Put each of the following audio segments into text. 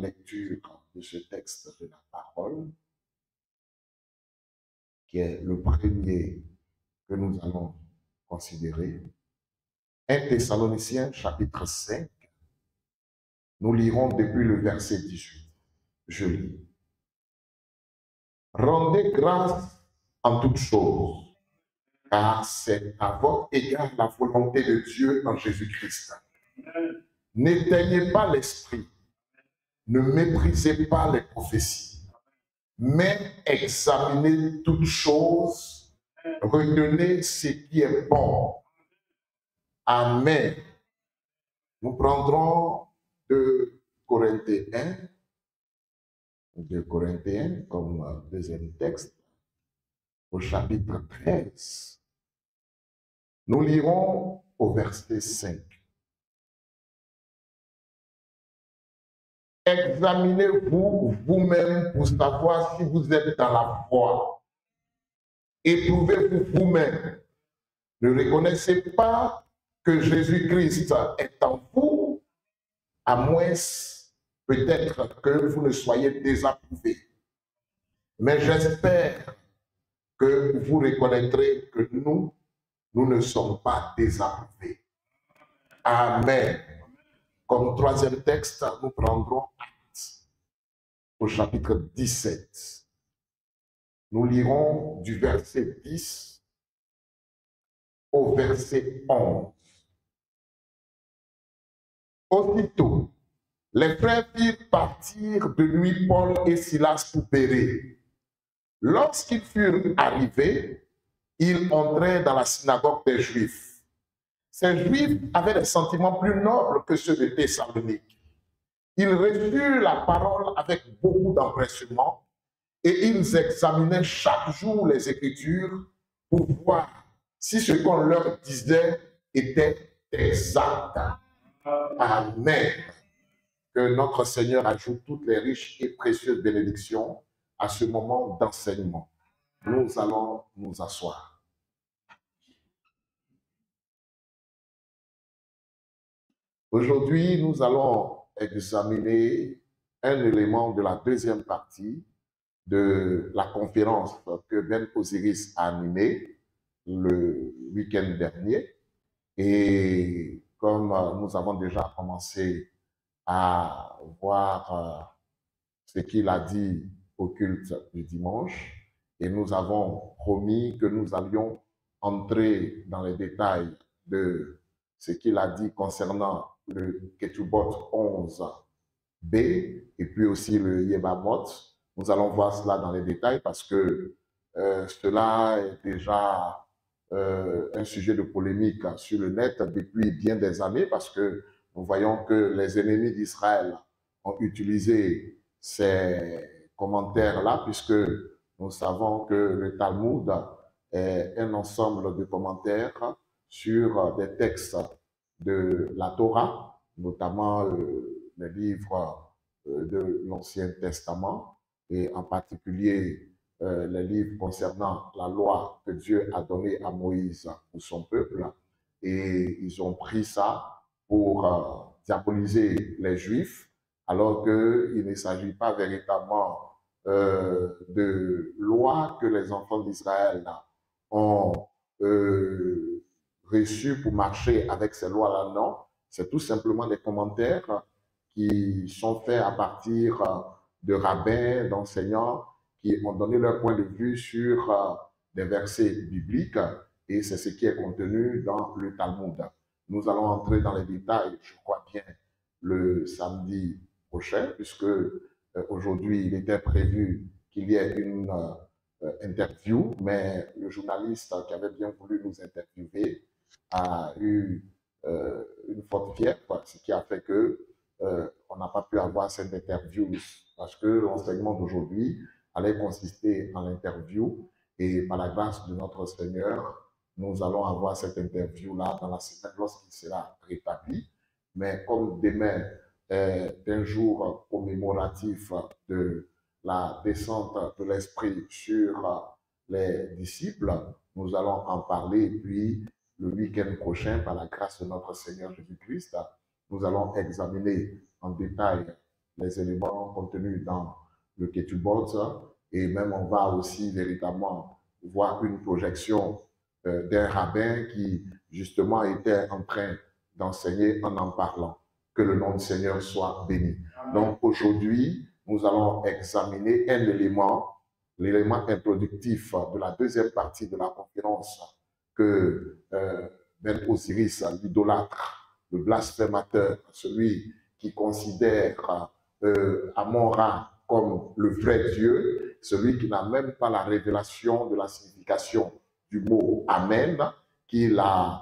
lecture de ce texte de la parole, qui est le premier que nous allons considérer. 1 Thessaloniciens chapitre 5, nous lirons depuis le verset 18. Je lis. Rendez grâce en toutes choses, car c'est à votre égard la volonté de Dieu en Jésus-Christ. N'éteignez pas l'esprit, ne méprisez pas les prophéties, mais examinez toutes choses, retenez ce qui est bon. Amen. Nous prendrons 2 Corinthiens 2 Corinthiens comme deuxième texte, au chapitre 13. Nous lirons au verset 5. Examinez-vous vous-même pour savoir si vous êtes dans la foi. Éprouvez-vous vous-même. Ne reconnaissez pas que Jésus-Christ est en vous, à moins peut-être que vous ne soyez désapprouvé. Mais j'espère que vous reconnaîtrez que nous ne sommes pas désapprouvés. Amen. Comme troisième texte, nous prendrons Actes au chapitre 17. Nous lirons du verset 10 au verset 11. Aussitôt, les frères firent partir de nuit Paul et Silas pour Bérée. Lorsqu'ils furent arrivés, ils entrèrent dans la synagogue des Juifs. Ces Juifs avaient des sentiments plus nobles que ceux de Thessalonique. Ils reçurent la parole avec beaucoup d'empressement et ils examinaient chaque jour les Écritures pour voir si ce qu'on leur disait était exact. Amen. Que notre Seigneur ajoute toutes les riches et précieuses bénédictions à ce moment d'enseignement. Nous allons nous asseoir. Aujourd'hui, nous allons examiner un élément de la deuxième partie de la conférence que Ben Osiris a animée le week-end dernier. Et comme nous avons déjà commencé à voir ce qu'il a dit au culte du dimanche, et nous avons promis que nous allions entrer dans les détails de ce qu'il a dit concernant le Ketubot 11b et puis aussi le Yebamot. Nous allons voir cela dans les détails parce que cela est déjà un sujet de polémique sur le net depuis bien des années parce que nous voyons que les ennemis d'Israël ont utilisé ces commentaires-là puisque nous savons que le Talmud est un ensemble de commentaires sur des textes de la Torah, notamment les livres de l'Ancien Testament et en particulier les livres concernant la loi que Dieu a donnée à Moïse pour son peuple. Et ils ont pris ça pour diaboliser les Juifs, alors qu'il ne s'agit pas véritablement de loi que les enfants d'Israël ont reçues pour marcher avec ces lois-là, non. C'est tout simplement des commentaires qui sont faits à partir de rabbins, d'enseignants, qui ont donné leur point de vue sur des versets bibliques, et c'est ce qui est contenu dans le Talmud. Nous allons entrer dans les détails, je crois bien, le samedi prochain, puisque aujourd'hui, il était prévu qu'il y ait une interview, mais le journaliste qui avait bien voulu nous interviewer a eu une faute fièvre, ce qui a fait que on n'a pas pu avoir cette interview, parce que l'enseignement d'aujourd'hui allait consister en l'interview, et par la grâce de notre Seigneur, nous allons avoir cette interview-là dans la semaine lorsqu'il sera rétabli. Mais comme demain est un jour commémoratif de la descente de l'Esprit sur les disciples, nous allons en parler, et puis le week-end prochain, par la grâce de notre Seigneur Jésus-Christ, nous allons examiner en détail les éléments contenus dans le Ketubot, et même on va aussi véritablement voir une projection d'un rabbin qui justement était en train d'enseigner en parlant. Que le nom du Seigneur soit béni. Donc aujourd'hui, nous allons examiner un élément, l'élément introductif de la deuxième partie de la conférence que Ben Osiris, l'idolâtre, le blasphémateur, celui qui considère Amon-Ra comme le vrai Dieu, celui qui n'a même pas la révélation de la signification du mot Amen, qu'il a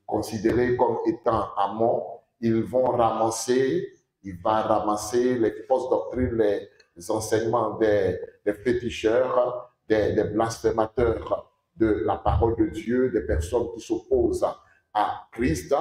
considéré comme étant Amon. Ils vont ramasser, il va ramasser les fausses doctrines, les enseignements des féticheurs, des blasphémateurs de la parole de Dieu, des personnes qui s'opposent à Christ,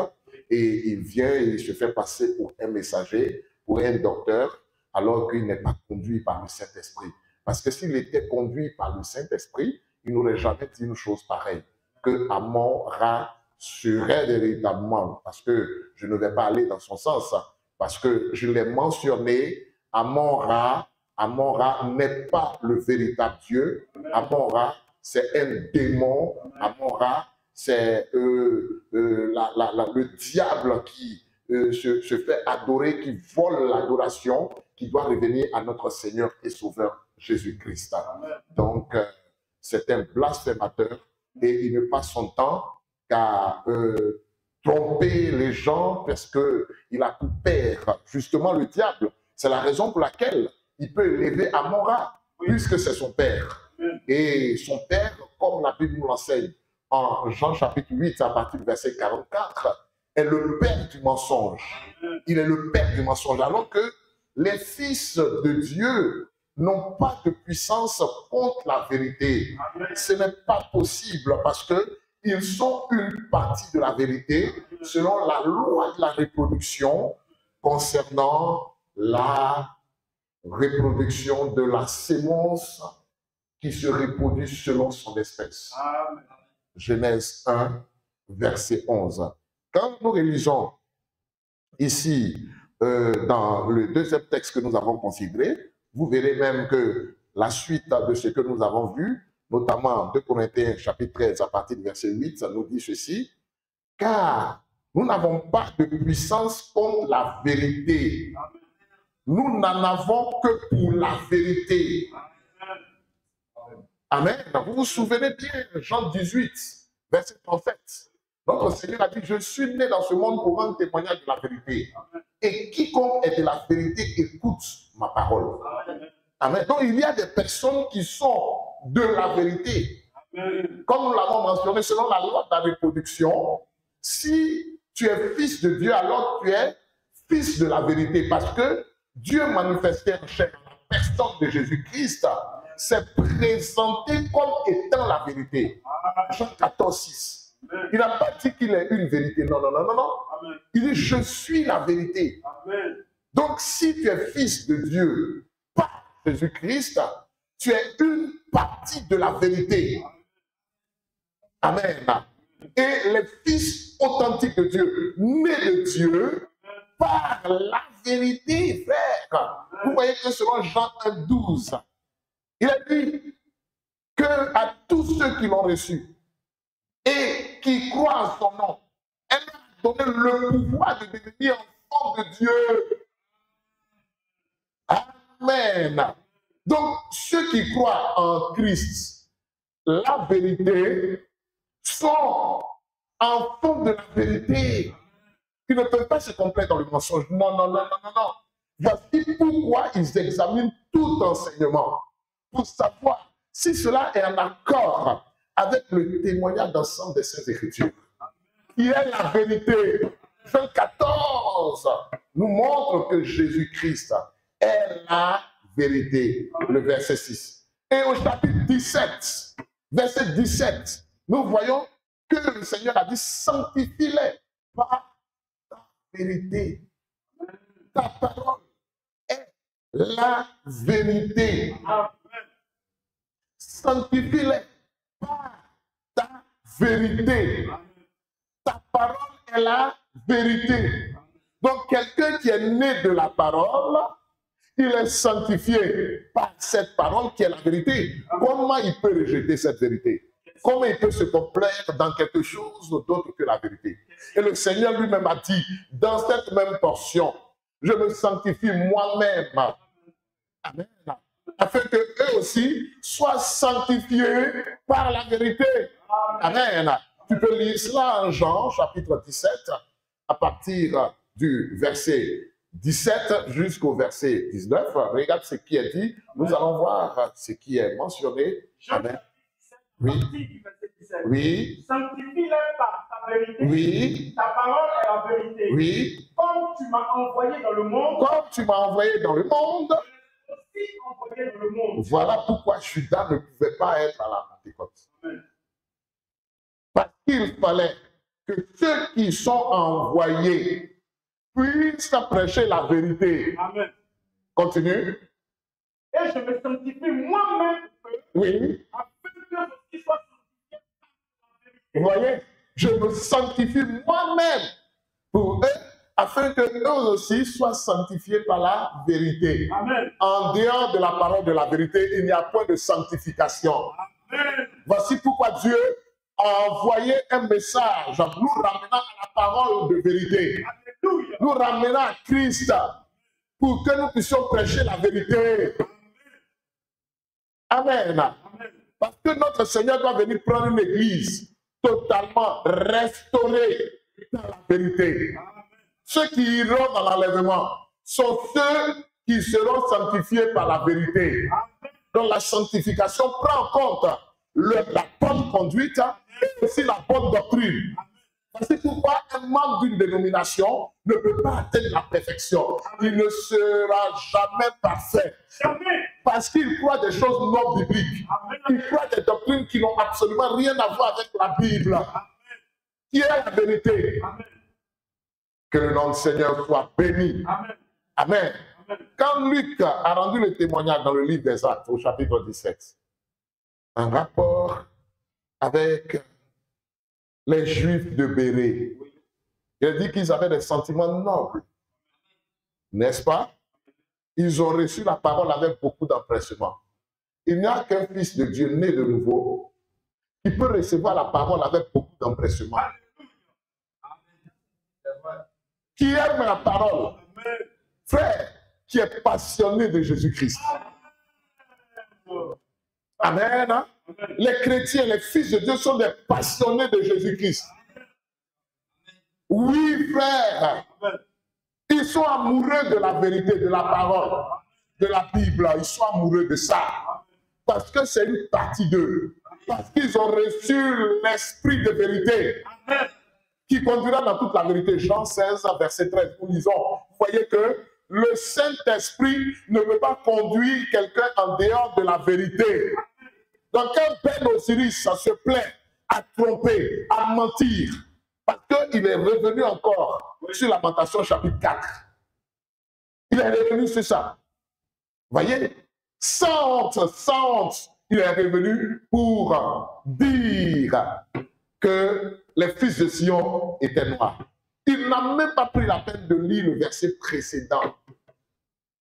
et il vient, il se fait passer pour un messager, pour un docteur, alors qu'il n'est pas conduit par le Saint-Esprit. Parce que s'il était conduit par le Saint-Esprit, il n'aurait jamais dit une chose pareille, que Amon-Ra serait véritablement, parce que je ne vais pas aller dans son sens, parce que je l'ai mentionné, Amon-Ra n'est pas le véritable Dieu. Amon-Ra, c'est un démon. Amon-Ra, c'est le diable qui se fait adorer, qui vole l'adoration, qui doit revenir à notre Seigneur et Sauveur Jésus-Christ. Donc, c'est un blasphémateur et il ne passe son temps qu'à tromper les gens parce qu'il a tout peur. Justement, le diable, c'est la raison pour laquelle il peut élever Amon-Ra, puisque c'est son père. Et son père, comme la Bible nous l'enseigne, en Jean chapitre 8, à partir du verset 44, est le père du mensonge. Il est le père du mensonge. Alors que les fils de Dieu n'ont pas de puissance contre la vérité. Ce n'est pas possible parce qu'ils sont une partie de la vérité selon la loi de la reproduction concernant la reproduction de la sémence qui se reproduit selon son espèce. Amen. Genèse 1, verset 11. Quand nous réalisons ici, dans le deuxième texte que nous avons considéré, vous verrez même que la suite de ce que nous avons vu, notamment 2 Corinthiens chapitre 13 à partir du verset 8, ça nous dit ceci, car nous n'avons pas de puissance contre la vérité. Nous n'en avons que pour la vérité. Amen. Vous vous souvenez bien, Jean 18, verset 37. Notre Seigneur a dit, je suis né dans ce monde pour rendre témoignage de la vérité. Et quiconque est de la vérité écoute ma parole. Amen. Donc il y a des personnes qui sont de la vérité. Comme nous l'avons mentionné, selon la loi de la reproduction, si tu es fils de Dieu, alors tu es fils de la vérité. Parce que Dieu manifesté en chair, la personne de Jésus-Christ, s'est présenté comme étant la vérité. Jean 14, 6. Il n'a pas dit qu'il est une vérité. Non, non, non, non, non. Amen. Il dit, je suis la vérité. Amen. Donc, si tu es fils de Dieu par Jésus-Christ, tu es une partie de la vérité. Amen. Et les fils authentiques de Dieu, nés de Dieu, par la vérité, frère. Vous voyez que selon Jean 1, 12, il a dit que à tous ceux qui l'ont reçu et qui croient en son nom, elle a donné le pouvoir de devenir enfant de Dieu. Amen. Donc, ceux qui croient en Christ, la vérité, sont enfants de la vérité. Ils ne peuvent pas se complaire dans le mensonge. Non, non, non, non, non, non. Voici pourquoi ils examinent tout enseignement, pour savoir si cela est en accord avec le témoignage d'ensemble des Saintes Écritures, qui est la vérité. Jean 14 nous montre que Jésus-Christ est la vérité, le verset 6. Et au chapitre 17, verset 17, nous voyons que le Seigneur a dit, sanctifie-les par ta vérité. Ta parole est la vérité. Sanctifie-les par ta vérité. Ta parole est la vérité. Donc, quelqu'un qui est né de la parole, il est sanctifié par cette parole qui est la vérité. Comment il peut rejeter cette vérité? Comment il peut se complaire dans quelque chose d'autre que la vérité? Et le Seigneur lui-même a dit, dans cette même portion, je me sanctifie moi-même. Amen. Afin que eux aussi soient sanctifiés par la vérité. Amen. Tu peux lire cela en Jean, chapitre 17, à partir du verset 17 jusqu'au verset 19. Regarde ce qui est dit. Nous allons voir ce qui est mentionné. Amen. Oui. Oui. Sanctifie-les par ta vérité. Oui. Ta parole est la vérité. Oui. Comme tu m'as envoyé dans le monde. Comme tu m'as envoyé dans le monde. Je suis envoyé dans le monde. Voilà pourquoi Judas ne pouvait pas être à la Pentecôte. Amen. Parce qu'il fallait que ceux qui sont envoyés puissent prêcher la vérité. Amen. Continue. Et je me sanctifie moi-même. Oui. Afin que je sois sanctifié par la vérité. Vous voyez, je me sanctifie moi-même pour eux, afin que eux aussi soient sanctifiés par la vérité. Amen. En dehors de la parole de la vérité, il n'y a point de sanctification. Amen. Voici pourquoi Dieu a envoyé un message nous ramenant à la parole de vérité. Alléluia. Nous ramenant à Christ pour que nous puissions prêcher la vérité. Amen. Amen. Parce que notre Seigneur doit venir prendre une église totalement restaurée dans la vérité. Amen. Ceux qui iront dans l'enlèvement sont ceux qui seront sanctifiés par la vérité. Amen. Donc la sanctification prend en compte la bonne conduite et aussi la bonne doctrine. C'est pourquoi un membre d'une dénomination ne peut pas atteindre la perfection. Il ne sera jamais parfait. Jamais. Parce qu'il croit des choses non bibliques. Amen. Il croit des doctrines qui n'ont absolument rien à voir avec la Bible. Amen. Qui est la vérité. Amen. Que le nom du Seigneur soit béni. Amen. Amen. Amen. Quand Luc a rendu le témoignage dans le livre des Actes, au chapitre 17, un rapport avec les Juifs de Bérée, il a dit qu'ils avaient des sentiments nobles. N'est-ce pas? Ils ont reçu la parole avec beaucoup d'empressement. Il n'y a qu'un fils de Dieu né de nouveau qui peut recevoir la parole avec beaucoup d'empressement. Qui aime la parole. Frère, qui est passionné de Jésus-Christ. Amen. Hein? Les chrétiens, les fils de Dieu sont des passionnés de Jésus-Christ. Oui, frère. Ils sont amoureux de la vérité, de la parole, de la Bible. Ils sont amoureux de ça. Parce que c'est une partie d'eux. Parce qu'ils ont reçu l'esprit de vérité qui conduira dans toute la vérité. Jean 16, verset 13. Nous lisons, vous voyez que le Saint-Esprit ne peut pas conduire quelqu'un en dehors de la vérité. Donc quand Ben Osiris se plaît à tromper, à mentir, parce qu'il est revenu encore sur Lamentation chapitre 4. Il est revenu sur ça. Vous voyez, sans honte, il est revenu pour dire que les fils de Sion étaient noirs. Il n'a même pas pris la peine de lire le verset précédent.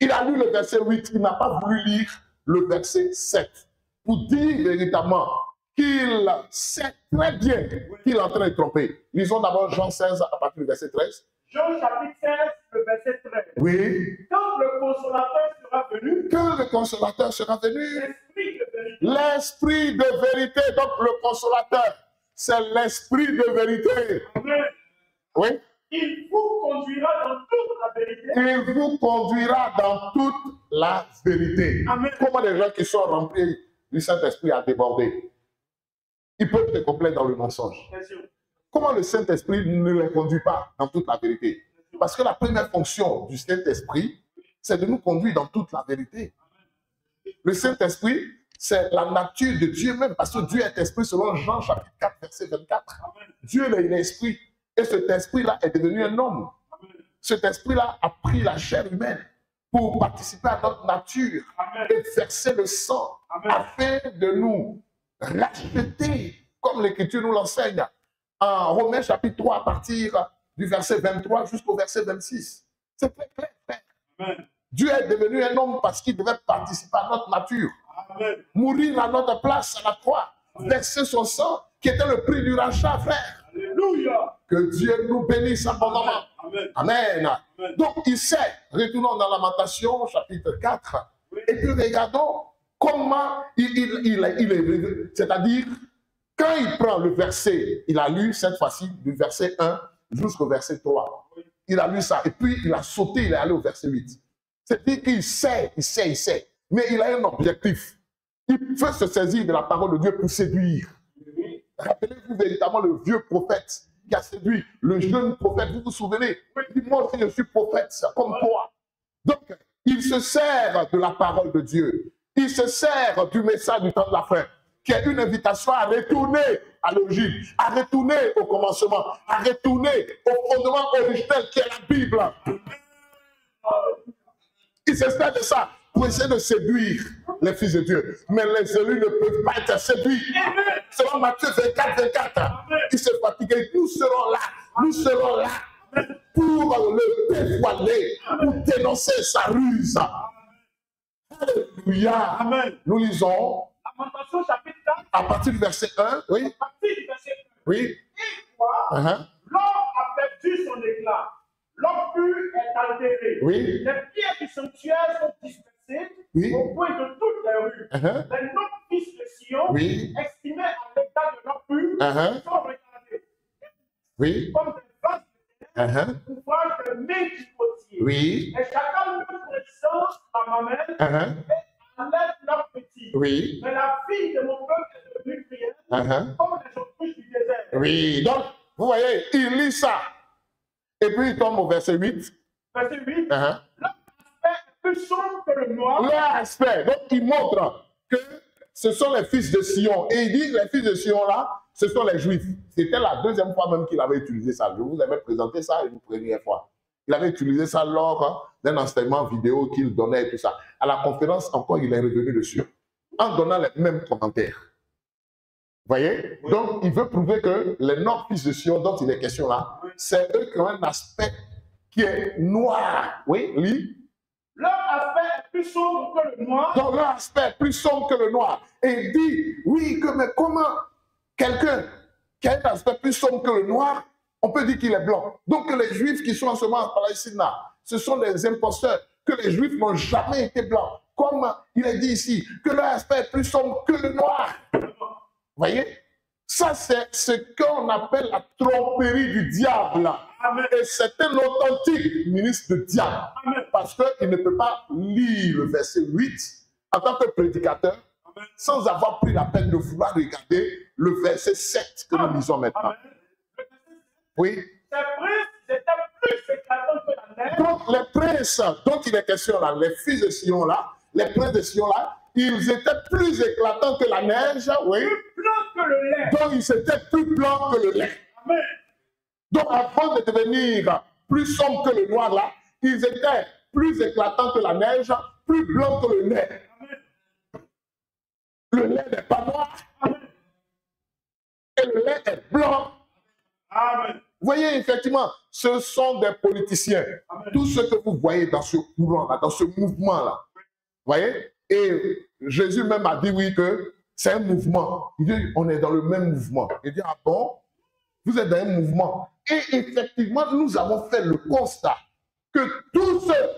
Il a lu le verset 8, il n'a pas voulu lire le verset 7 pour dire véritablement qu'il sait très bien qu'il est en train de tromper. Lisons d'abord Jean 16 à partir du verset 13. Jean chapitre 16, le verset 13. Oui. Quand le consolateur sera venu, Que le consolateur sera venu. l'esprit de vérité. L'esprit de vérité, donc le consolateur, c'est l'esprit de vérité. Amen. Oui. Il vous conduira dans toute la vérité. Il vous conduira dans toute la vérité. Amen. Comment les gens qui sont remplis du Saint-Esprit à déborder, ils peuvent te complaire dans le mensonge. Bien sûr. Comment le Saint-Esprit ne les conduit pas dans toute la vérité? Parce que la première fonction du Saint-Esprit, c'est de nous conduire dans toute la vérité. Le Saint-Esprit, c'est la nature de Dieu même, parce que Dieu est esprit selon Jean chapitre 4, verset 24. Dieu est l'esprit, et cet esprit-là est devenu un homme. Cet esprit-là a pris la chair humaine pour participer à notre nature et verser le sang afin de nous racheter, comme l'Écriture nous l'enseigne. En Romains chapitre 3, à partir du verset 23 jusqu'au verset 26. C'est très clair, frère. Amen. Dieu est devenu un homme parce qu'il devait participer à notre nature. Amen. Mourir à notre place à la croix. Verser son sang qui était le prix du rachat, frère. Alléluia. Que Dieu nous bénisse abondamment. Amen. Amen. Amen. Donc il sait, retournons dans Lamentation chapitre 4, Oui. et puis regardons comment il est, c'est-à-dire quand il prend le verset, il a lu cette fois-ci du verset 1 jusqu'au verset 3. Il a lu ça et puis il a sauté, il est allé au verset 8. C'est-à-dire qu'il sait, mais il a un objectif. Il veut se saisir de la parole de Dieu pour séduire. Rappelez-vous véritablement le vieux prophète qui a séduit le jeune prophète. Vous vous souvenez? Il dit, moi aussi je suis prophète, comme toi. Donc, il se sert de la parole de Dieu. Il se sert du message du temps de la fin, qui est une invitation à retourner à l'origine, à retourner au commencement, à retourner au fondement originel qui est la Bible. Il se sert de ça pour essayer de séduire les fils de Dieu. Mais les élus ne peuvent pas être séduits. Selon Matthieu 24, il s'est fatigué. Nous serons là pour le dévoiler, pour dénoncer sa ruse. Alléluia. Amen. Nous lisons Lamentation chapitre 4, à partir du verset 1. Oui. à partir du verset 1. Oui. Et quoi? L'or a perdu son éclat. L'or pur est altéré. Oui. Les pierres du sanctuaire sont dispersées Oui. au coin de toutes les rues. Les neuf fils de Sion, Oui. estimés à l'état de l'or pur, sont regardés Oui. comme des vases de ouvrage de main du potier. Oui. Et chacun met présence à ma mère et enlève leur petit. Oui. Mais la fille de mon peuple est devenue prière, comme les autruches du désert. Oui. Donc, vous voyez, il lit ça. Et puis il tombe au verset 8. Verset 8. Leur aspect est plus sombre que le noir. Leur aspect. Donc, il montre que ce sont les fils de Sion. Et il dit, les fils de Sion là, ce sont les Juifs. C'était la deuxième fois même qu'il avait utilisé ça. Je vous avais présenté ça une première fois. Il avait utilisé ça lors d'un enseignement vidéo qu'il donnait et tout ça. À la conférence, encore, il est revenu dessus. En donnant les mêmes commentaires. Vous voyez? Donc, il veut prouver que les neuf fils de Sion dont il est question là, c'est eux qui ont un aspect qui est noir. Oui, lis. Leur aspect est plus sombre que le noir. Donc, leur aspect est plus sombre que le noir. Et il dit, oui, que mais comment quelqu'un qui a un aspect plus sombre que le noir, on peut dire qu'il est blanc. Donc, que les Juifs qui sont en ce moment en Palestine là, ce sont des imposteurs, que les Juifs n'ont jamais été blancs. Comme il est dit ici, que leur aspect est plus sombre que le noir. Vous voyez? Ça, c'est ce qu'on appelle la tromperie du diable. Amen. Et c'est un authentique ministre de diable. Amen. Parce qu'il ne peut pas lire le verset 8 en tant que prédicateur sans avoir pris la peine de vouloir regarder le verset 7 que nous lisons maintenant. Amen. Oui. Ces princes étaient plus éclatants que la neige. Donc, les princes dont il est question là, les fils de Sion là, les princes de Sion là, ils étaient plus éclatants que la neige, oui. Plus blancs que le lait. Donc, ils étaient plus blancs que le lait. Amen. Donc, avant de devenir plus sombres que le noir là, ils étaient plus éclatants que la neige, plus blancs que le lait. Amen. Le lait n'est pas noir Amen. et le lait est blanc. Amen. Vous voyez, effectivement, ce sont des politiciens. Amen. Tout ce que vous voyez dans ce courant-là, dans ce mouvement-là. Vous voyez? Et Jésus même a dit, oui, que c'est un mouvement. Il dit, on est dans le même mouvement. Il dit, ah bon? Vous êtes dans un mouvement. Et effectivement, nous avons fait le constat que tous ceux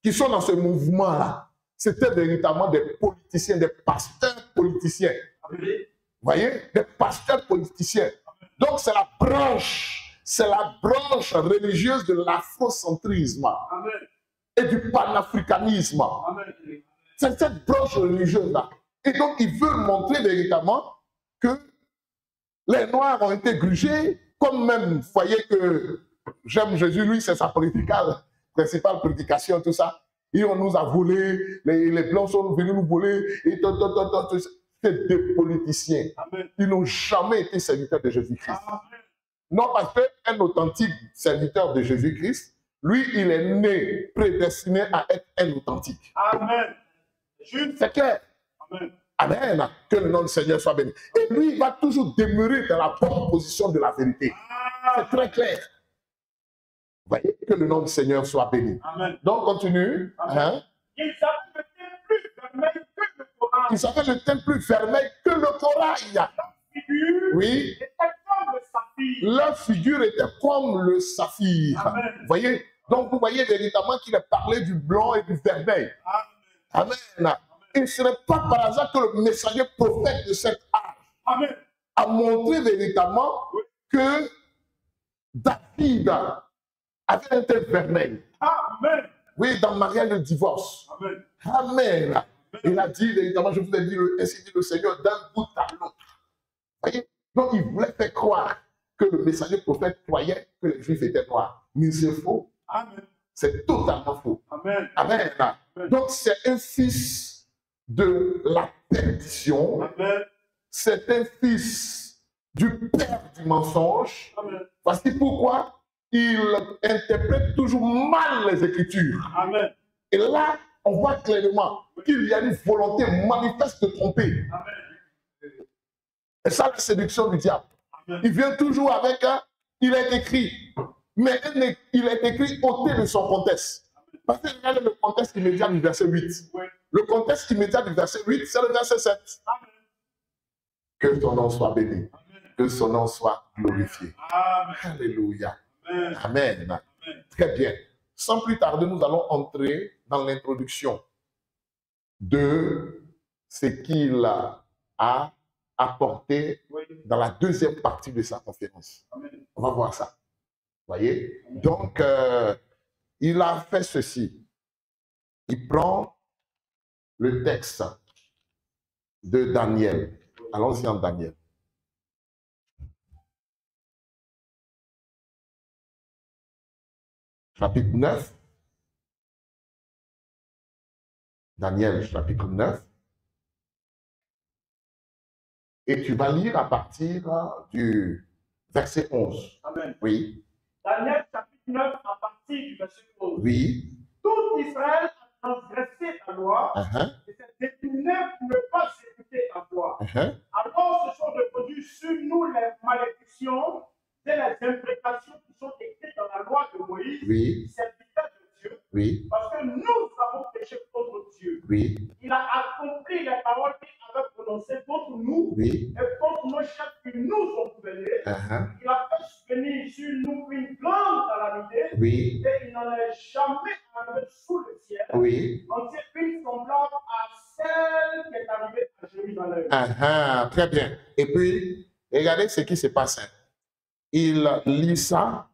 qui sont dans ce mouvement-là, c'était véritablement des politiciens, des pasteurs politiciens. Amen. Vous voyez? Des pasteurs politiciens. Donc, c'est la branche religieuse de l'afrocentrisme Amen. et du panafricanisme. Amen. C'est cette branche religieuse-là. Et donc, ils veulent montrer véritablement que les Noirs ont été grugés, comme même, vous voyez que j'aime Jésus, lui, c'est sa principale prédication, tout ça. Et on nous a volé, les Blancs sont venus nous voler, et c'est des politiciens. Amen. Ils n'ont jamais été serviteurs de Jésus-Christ. Amen. Non, parce qu'un authentique serviteur de Jésus-Christ, lui, il est né, prédestiné à être un authentique. Amen. C'est clair. Amen. Amen. Que le nom du Seigneur soit béni. Et lui, il va toujours demeurer dans la bonne position de la vérité. C'est très clair. Voyez, que le nom du Seigneur soit béni. Amen. Donc, continue. Amen. Ils avaient le teint plus vermeil que le corail. Ils avaient le teint plus vermeil que le corail. Leur figure Oui. était comme le saphir. Leur figure était comme le saphir. Amen. Voyez? Donc, vous voyez véritablement qu'il a parlé du blanc et du vermeil. Amen. Amen. Et ce n'est pas par hasard que le messager prophète de cet âge Amen. a montré véritablement que David avait un teint vermeil. Amen. Oui, dans mariage de divorce. Amen. Amen. Il a dit véritablement, je vous ai dit, ainsi dit le Seigneur, d'un bout à l'autre. Voyez? Donc, il voulait faire croire que le messager prophète croyait que les Juifs étaient noirs. Mais c'est faux. Amen. C'est totalement faux. Amen. Amen. Donc, c'est un fils de la perdition. Amen. C'est un fils du père du mensonge. Amen. Voici pourquoi il interprète toujours mal les Écritures. Amen. Et là, on voit clairement qu'il y a une volonté manifeste de tromper. Amen. Et ça, la séduction du diable. Amen. Il vient toujours avec un, il est écrit. Mais il est écrit ôté de son contexte. Parce que regardez le contexte immédiat du verset 8. Oui. Le contexte immédiat du verset 8, c'est le verset 7. Amen. Que son nom soit béni. Amen. Que son nom soit glorifié. Amen. Alléluia. Amen. Amen. Amen. Très bien. Sans plus tarder, nous allons entrer dans l'introduction de ce qu'il a apporté Oui. dans la deuxième partie de sa conférence. Amen. On va voir ça. Voyez? Donc, il a fait ceci. Il prend le texte de Daniel. Allons-y en Daniel. Chapitre 9. Daniel, chapitre 9. Et tu vas lire à partir du verset 11. Amen. Oui, Daniel chapitre 9 à partir du verset 11. oui. Tout Israël a transgressé ta loi et s'est détourné pour ne pas écouter ta voix. Alors se sont répandues sur nous les malédictions et les imprécations qui sont écrites dans la loi de Moïse, Oui, serviteur de Dieu, oui, parce que nous avons péché contre Dieu. oui, Il a accompli les paroles qu'il avait prononcées contre nous oui. et contre nos chefs qui nous ont gouvernés. Il a fait venir sur nous une grande calamité Oui, et il n'en est jamais arrivé sous le ciel. oui. On sait une semblable à celle qui est arrivée à Jérusalem. Très bien. Et puis, regardez ce qui se passe. Il lit ça,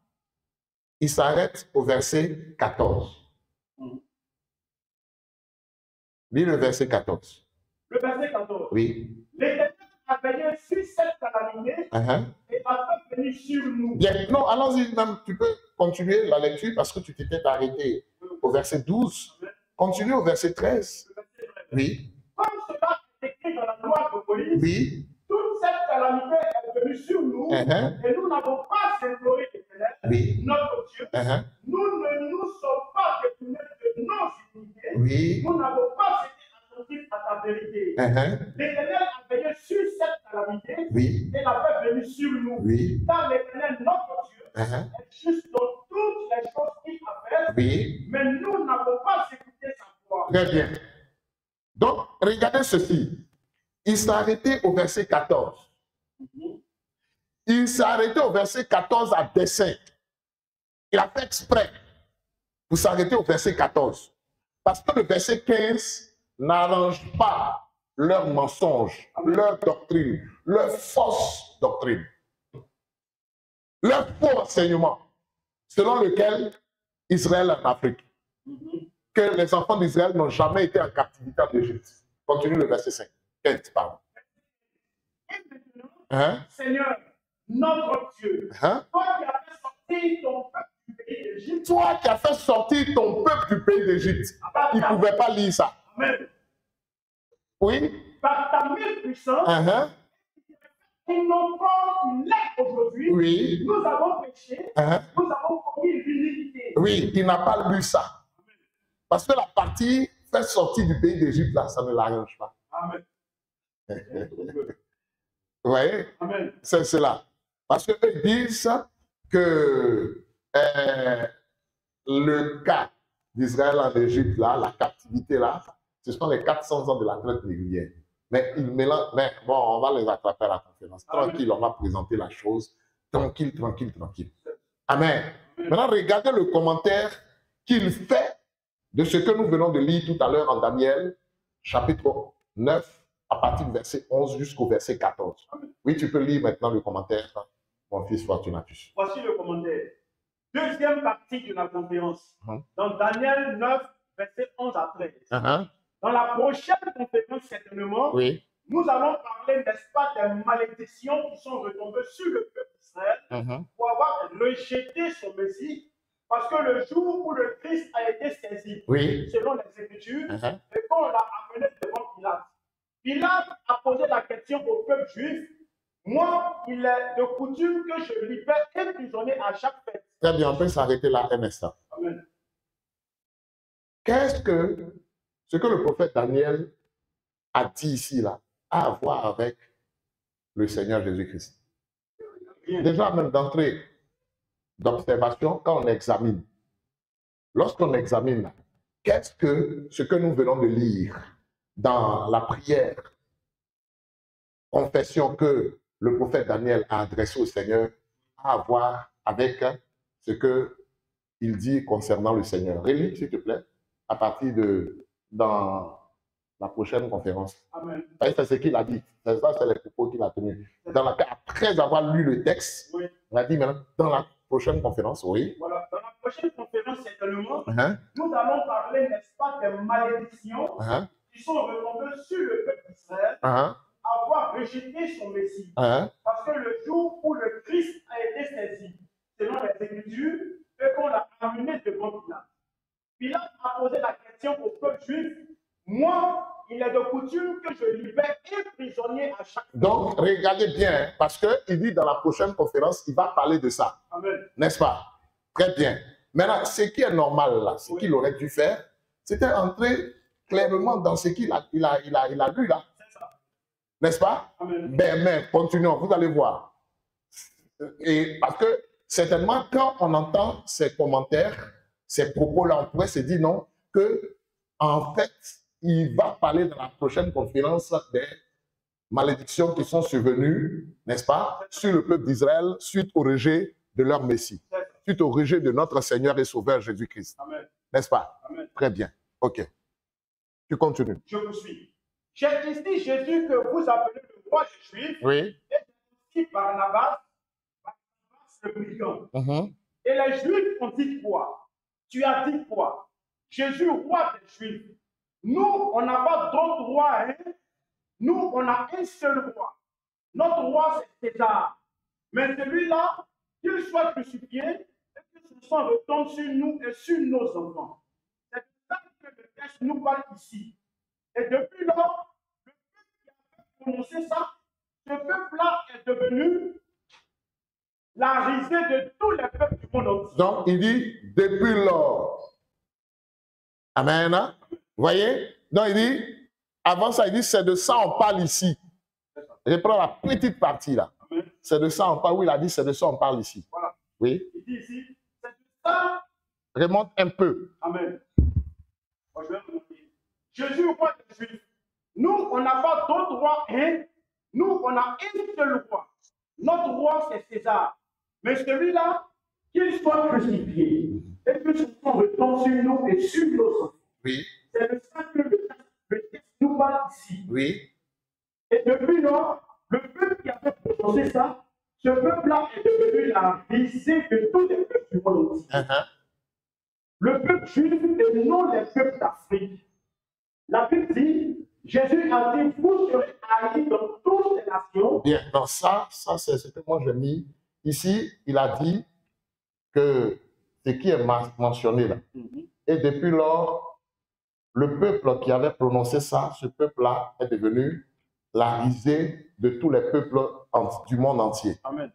il s'arrête au verset 14. Lis le verset 14. Le verset 14. Oui. L'Éternel a veillé sur cette calamité et a fait venir sur nous. Bien, non, allons-y, même, tu peux continuer la lecture parce que tu t'étais arrêté au verset 12. Continue au verset 13. Le verset 13. Oui, Comme cela est écrit dans la loi de Moïse, oui, toute cette calamité est venue sur nous et nous n'avons pas imploré l'Éternel, oui, notre Dieu. Nous ne nous sommes pas détournés de nos iniquités. oui, Nous n'avons pas été attentifs à ta vérité. L'Éternel a veillé sur cette calamité oui, et l'a fait venir sur nous. oui, Car l'Éternel, notre Dieu, est juste dans toutes les choses qu'il a faites, oui. mais nous n'avons pas écouté sa voix. Très bien. Donc, regardez ceci. Il s'est arrêté au verset 14. Il s'est arrêté au verset 14 à dessein. Il a fait exprès pour s'arrêter au verset 14. Parce que le verset 15 n'arrange pas leur mensonge, leur doctrine, leur fausse doctrine, leur faux enseignement, selon lequel Israël est en Afrique. Que les enfants d'Israël n'ont jamais été en captivité en Égypte. Continue le verset 5. 15, pardon. Et maintenant, Seigneur, notre Dieu, toi qui as fait sortir ton peuple du pays d'Égypte, Toi qui as fait sortir ton peuple du pays d'Égypte, il ne pouvait pas lire ça. Amen. Oui. Par ta main puissante, ils n'ont pas une lettre aujourd'hui. Oui. Nous avons péché, nous avons commis l'iniquité. Oui, il n'a pas lu ça. Parce que la partie fait sortir du pays d'Égypte, là, ça ne l'arrange pas. Amen. Vous voyez? Amen. C'est cela. Parce qu'eux disent que le cas d'Israël en Égypte, là, la captivité, là, ce sont les 400 ans de la traite négrière. Mais ils mélangent, mais bon, on va les attraper à la conférence. Tranquille, on va présenter la chose. Tranquille, tranquille, tranquille. Amen. Maintenant, regardez le commentaire qu'il fait de ce que nous venons de lire tout à l'heure en Daniel, chapitre 9, à partir du verset 11 jusqu'au verset 14. Oui, tu peux lire maintenant le commentaire, mon fils Fortunatus. Voici le commentaire. Deuxième partie de la conférence. Dans Daniel 9, verset 11 à 13. Dans la prochaine conférence, certainement, nous allons parler, n'est-ce pas, des malédictions qui sont retombées sur le peuple d'Israël pour avoir rejeté son Messie, parce que le jour où le Christ a été saisi, selon les Écritures, et qu'on l'a amené devant Pilate. Pilate a posé la question au peuple juif. Moi, il est de coutume que je libère un prisonnier à chaque fête. Très bien, on peut s'arrêter là un instant. Amen. Qu'est-ce que ce que le prophète Daniel a dit ici, là, a à voir avec le Seigneur Jésus-Christ? Déjà, même d'entrée d'observation, quand on examine, lorsqu'on examine, qu'est-ce que ce que nous venons de lire dans la prière, confession que le prophète Daniel a adressée au Seigneur, a à voir avec ce qu'il dit concernant le Seigneur? Relis, s'il te plaît, à partir de dans la prochaine conférence. Amen. C'est ce qu'il a dit. Ça, c'est les propos qu'il a tenus. Après avoir lu le texte, on a dit maintenant, dans la prochaine conférence, Voilà. Dans la prochaine conférence, certainement, nous allons parler, n'est-ce pas, des malédictions qui sont retombées sur le peuple d'Israël, avoir rejeté son Messie. Parce que le jour où le Christ a été saisi, selon les Écritures, et qu'on l'a amené devant Pilate. Pilate a posé la question au peuple juif. Moi, il est de coutume que je libère un prisonnier à chaque fois. Donc, regardez bien, parce qu'il dit dans la prochaine conférence, il va parler de ça. N'est-ce pas? Très bien. Maintenant, ce qui est normal là, ce qu'il aurait dû faire, c'était entrer clairement dans ce qu'il a lu là. N'est-ce pas? Mais continuons, vous allez voir. Et parce que certainement, quand on entend ces commentaires, ces propos-là, on pourrait se dire non, que en fait, il va parler dans la prochaine conférence des malédictions qui sont survenues, n'est-ce pas, sur le peuple d'Israël suite au rejet de leur Messie, suite au rejet de notre Seigneur et Sauveur Jésus-Christ. N'est-ce pas? Très bien. OK. Tu continues. Je vous suis. J'ai ici Jésus que vous appelez le roi des Juifs. Et aussi Barnabas le brigand. Et les Juifs ont dit quoi? Tu as dit quoi? Jésus, roi des Juifs. Nous, on n'a pas d'autre roi. Nous, on a un seul roi. Notre roi, c'est César. Mais celui-là, qu'il soit crucifié et que son sang retombe sur nous et sur nos enfants. C'est ça que le texte nous parle ici. Et depuis lors, le peuple qui a prononcé ça, ce peuple-là est devenu la risée de tous les peuples du monde entier. donc, il dit depuis lors. Amen. Vous voyez? Donc, il dit, avant ça, il dit, c'est de ça on parle ici. Je prends la petite partie là. C'est de ça on parle. Oui, il a dit, c'est de ça on parle ici. Voilà. Oui. Il dit ici, c'est de ça. Remonte un peu. Amen. Bon, je vais remonter. Jésus, roi des Juifs. Nous, on n'a pas d'autre roi. Nous, on a un seul roi. Notre roi, c'est César. Mais celui-là, qu'il soit crucifié et que son sang retombe sur nous et sur nos enfants. Oui. C'est de ça que le texte nous parle ici. Oui. Et depuis lors, le peuple qui a fait prononcer ça, ce peuple-là est devenu la risée de tous les peuples du monde entier. Le peuple juif et non les peuples d'Afrique. La Bible dit, Jésus a dit, vous serez haïs dans toutes les nations. Bien, donc ça c'est ce que moi j'ai mis. Ici, il a dit que ce qui est mentionné là. Et depuis lors, le peuple qui avait prononcé ça, ce peuple-là est devenu la risée de tous les peuples du monde entier. Amen.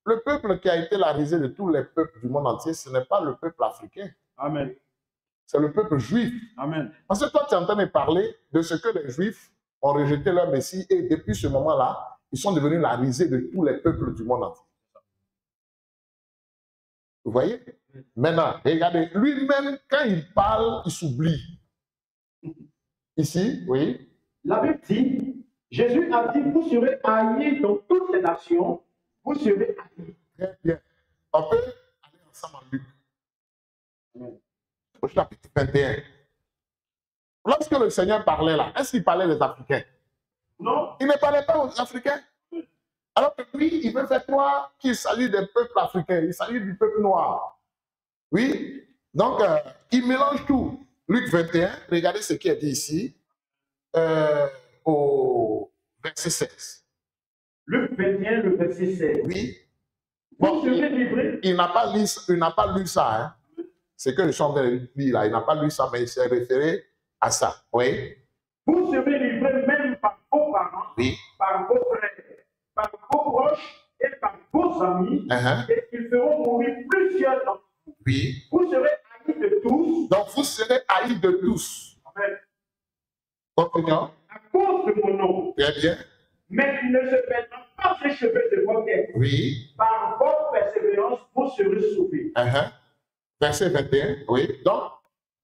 Le peuple qui a été la risée de tous les peuples du monde entier, ce n'est pas le peuple africain. Amen. C'est le peuple juif. Amen. Parce que toi, tu es en train de parler de ce que les Juifs ont rejeté leur Messie et depuis ce moment-là, ils sont devenus la risée de tous les peuples du monde entier. Vous voyez? Maintenant, regardez, lui-même, quand il parle, il s'oublie. Ici, oui. La Bible dit, Jésus a dit, vous serez haïs dans toutes les nations, vous serez haïs. Très bien. On peut aller ensemble en Luc. Au chapitre 21. Lorsque le Seigneur parlait là, est-ce qu'il parlait des Africains? Non. Il ne parlait pas aux Africains. Alors que lui, il veut faire croire qu'il s'agit des peuples africains, il s'agit du peuple noir. Oui. Donc, il mélange tout. Luc 21, regardez ce qui est dit ici, au verset 16. Luc 21, le verset 16. Oui. Bon, il n'a pas lu ça. Hein. C'est que le chanteur dit là, il n'a pas lu ça, mais il s'est référé à ça. Oui. Vous serez livrés même par vos parents, oui. Par vos frères, par vos proches et par vos amis, et ils feront mourir plusieurs d'entre vous. Oui. Vous serez haïs de tous. Donc vous serez haïs de tous. Amen. Continuons. À cause de mon nom. Très bien. Mais il ne se perdra pas les cheveux de vos têtes. Oui. Par votre persévérance, vous serez sauvés. Verset 21, oui. Donc,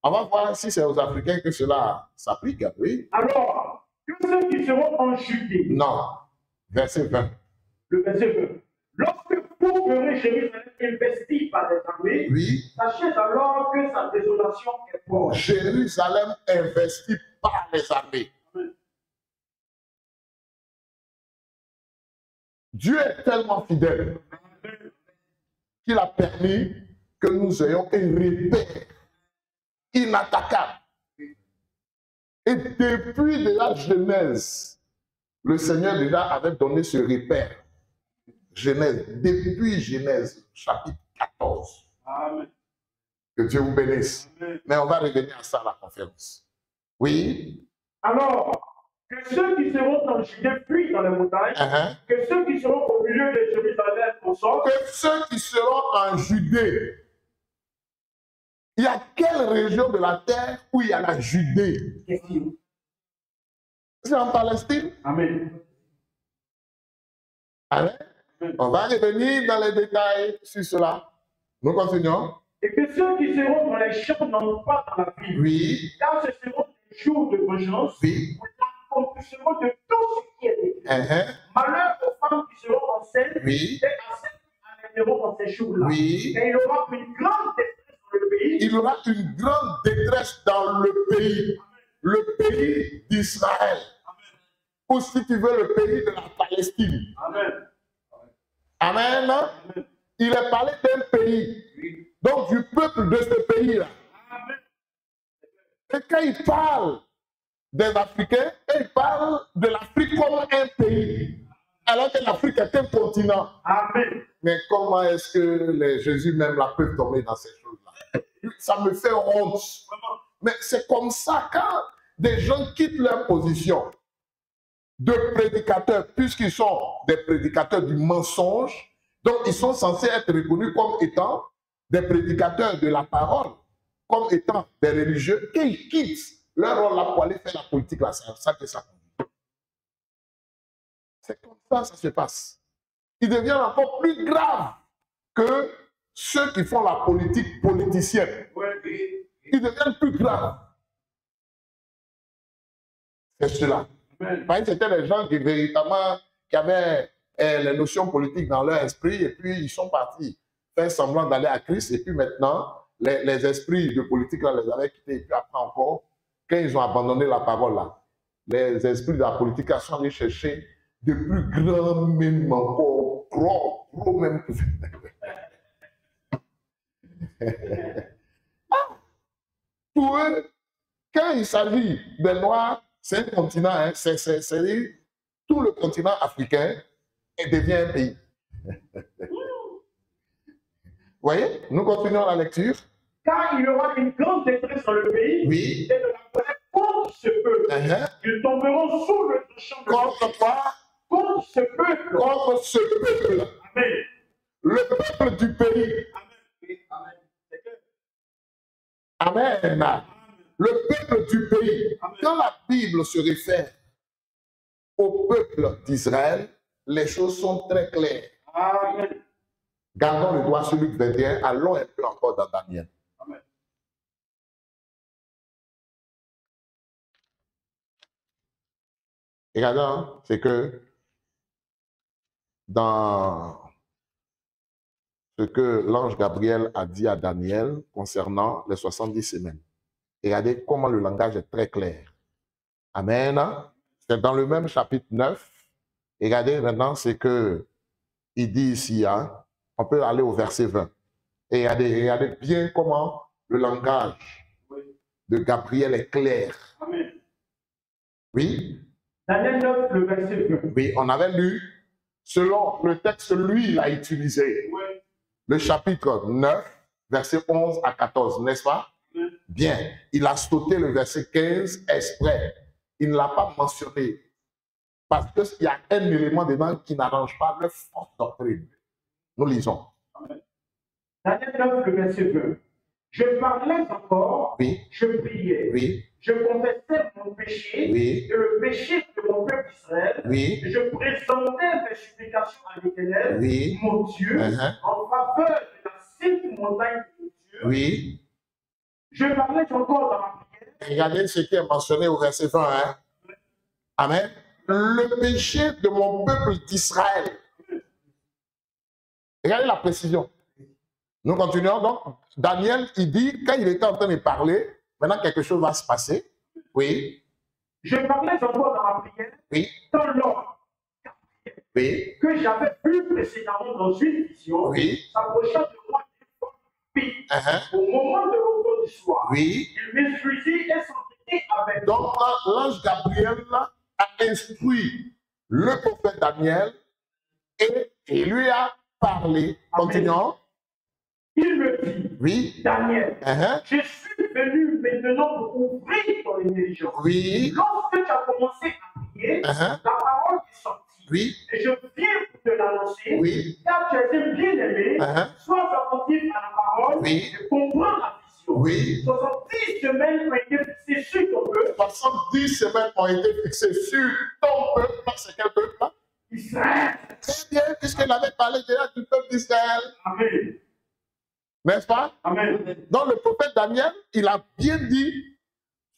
on va voir si c'est aux Africains que cela s'applique, oui. Alors, que ceux qui seront en Judée. Non. Verset 20. Le verset 20. Lorsque vous verrez Jérusalem investie par les armées, oui. Sachez alors que sa désolation est proche. Jérusalem investie par les armées. Amen. Dieu est tellement fidèle qu'il a permis que nous ayons un repère inattaquable. Et depuis de la Genèse, le Seigneur déjà avait donné ce repère. Genèse, depuis Genèse, chapitre 14. Amen. Que Dieu vous bénisse. Amen. Mais on va revenir à ça à la conférence. Oui. Alors, que ceux qui seront en Judée fuient dans les montagnes, que ceux qui seront au milieu de Jérusalem consortent. Que ceux qui seront en Judée. Il y a quelle région de la terre où il y a la Judée? C'est en Palestine. Amen. Amen. On va revenir dans les détails sur cela. Nous continuons. Et que ceux qui seront dans les champs n'entrent pas dans la ville. Oui. Car ce seront des jours de vengeance. Oui. Pour l'accomplissement de tout ce qui est écrit. Malheur aux femmes qui seront enceintes. Oui. Et à celles qui allaiteront dans ces jours-là. Oui. Et il y aura une grande détresse dans le pays. Il y aura une grande détresse dans le pays. Le pays d'Israël. Ou si tu veux, le pays de la Palestine. Amen. Amen. Amen. Il est parlé d'un pays. Oui. Donc du peuple de ce pays-là. Et quand il parle des Africains, il parle de l'Afrique comme un pays. Alors que l'Afrique est un continent. Amen. Mais comment est-ce que les Jésus même là peuvent tomber dans ces choses-là? Ça me fait honte. Mais c'est comme ça quand des gens quittent leur position de prédicateurs, puisqu'ils sont des prédicateurs du mensonge, donc ils sont censés être reconnus comme étant des prédicateurs de la parole, comme étant des religieux, qu'ils quittent leur rôle là pour aller faire la politique là, c'est ça que ça conduit. C'est comme ça que ça se passe. Il devient encore plus grave que ceux qui font la politique politicienne. Ils deviennent plus graves. C'est cela. Parce que c'était des gens qui véritablement qui avaient les notions politiques dans leur esprit et puis ils sont partis faire semblant d'aller à Christ et puis maintenant les esprits de politique là les avaient quittés et puis après encore quand ils ont abandonné la parole là les esprits de la politique là sont allés chercher de plus grands même encore gros même pour eux quand il s'agit des Noirs c'est un continent, hein, c'est tout le continent africain et devient un pays. Vous voyez, nous continuons la lecture. Car il y aura une grande détresse dans le pays. Oui. Et de la colère contre ce peuple. Ils tomberont sous le champ de contre quoi? Contre ce peuple. Contre ce peuple. Amen. Le peuple du pays. Amen. Amen. Le peuple du pays. Amen. Quand la Bible se réfère au peuple d'Israël, les choses sont très claires. Amen. Gardons le doigt sur Luc 21. Allons un peu encore dans Daniel. Amen. Regardons, c'est que dans ce que l'ange Gabriel a dit à Daniel concernant les 70 semaines. Regardez comment le langage est très clair. Amen. C'est dans le même chapitre 9. Regardez maintenant ce que il dit ici. Hein. On peut aller au verset 20. Et regardez bien comment le langage de Gabriel est clair. Amen. Oui. Daniel 9, le verset 20. Oui, on avait lu, selon le texte, lui, il a utilisé. Oui. Le chapitre 9, verset 11 à 14, n'est-ce pas? Oui. Bien. Il a sauté le verset 15 exprès. Il ne l'a pas mentionné. Parce qu'il y a un élément dedans qui n'arrange pas leur forte doctrine. Nous lisons. Amen. Daniel 9, le verset 20. Je parlais encore, oui. Je priais, oui. Je confessais mon péché oui. et le péché de mon peuple Israël. Oui. Je présentais mes supplications à l'Éternel, oui. mon Dieu, en faveur de la sainte montagne de Dieu. Oui. Je parlais encore dans ma prière. Regardez ce qui est mentionné au verset 20. Hein? Amen. Le péché de mon peuple d'Israël. Regardez la précision. Nous continuons donc. Daniel, il dit, quand il était en train de parler, maintenant quelque chose va se passer. Oui. Je parlais encore dans ma prière. Oui. Dans l'homme. Oui. Que j'avais vu précédemment dans une vision. Oui. S'approchant de moi d'une forme. Au moment de l'automne du soir. Oui. Il m'instruisit et s'entendit avec moi. Donc, l'ange Gabriel a instruit le prophète Daniel et il lui a parlé. Continuons. Il me dit, oui. Daniel, je suis venu maintenant pour ouvrir ton intelligence. Oui. Lorsque tu as commencé à prier, la parole est sortie. Oui. Et je viens pour te l'annoncer. Oui. Car tu es bien aimé, sois attentif à la parole oui. et comprends la vision. Oui. 70 semaines ont été fixées sur ton peuple. 70 semaines ont été fixées sur ton peuple. C'est quel peuple? Israël. Très bien, puisqu'il avait parlé déjà du peuple d'Israël. Amen. N'est-ce pas? Amen. Donc le prophète Daniel, il a bien dit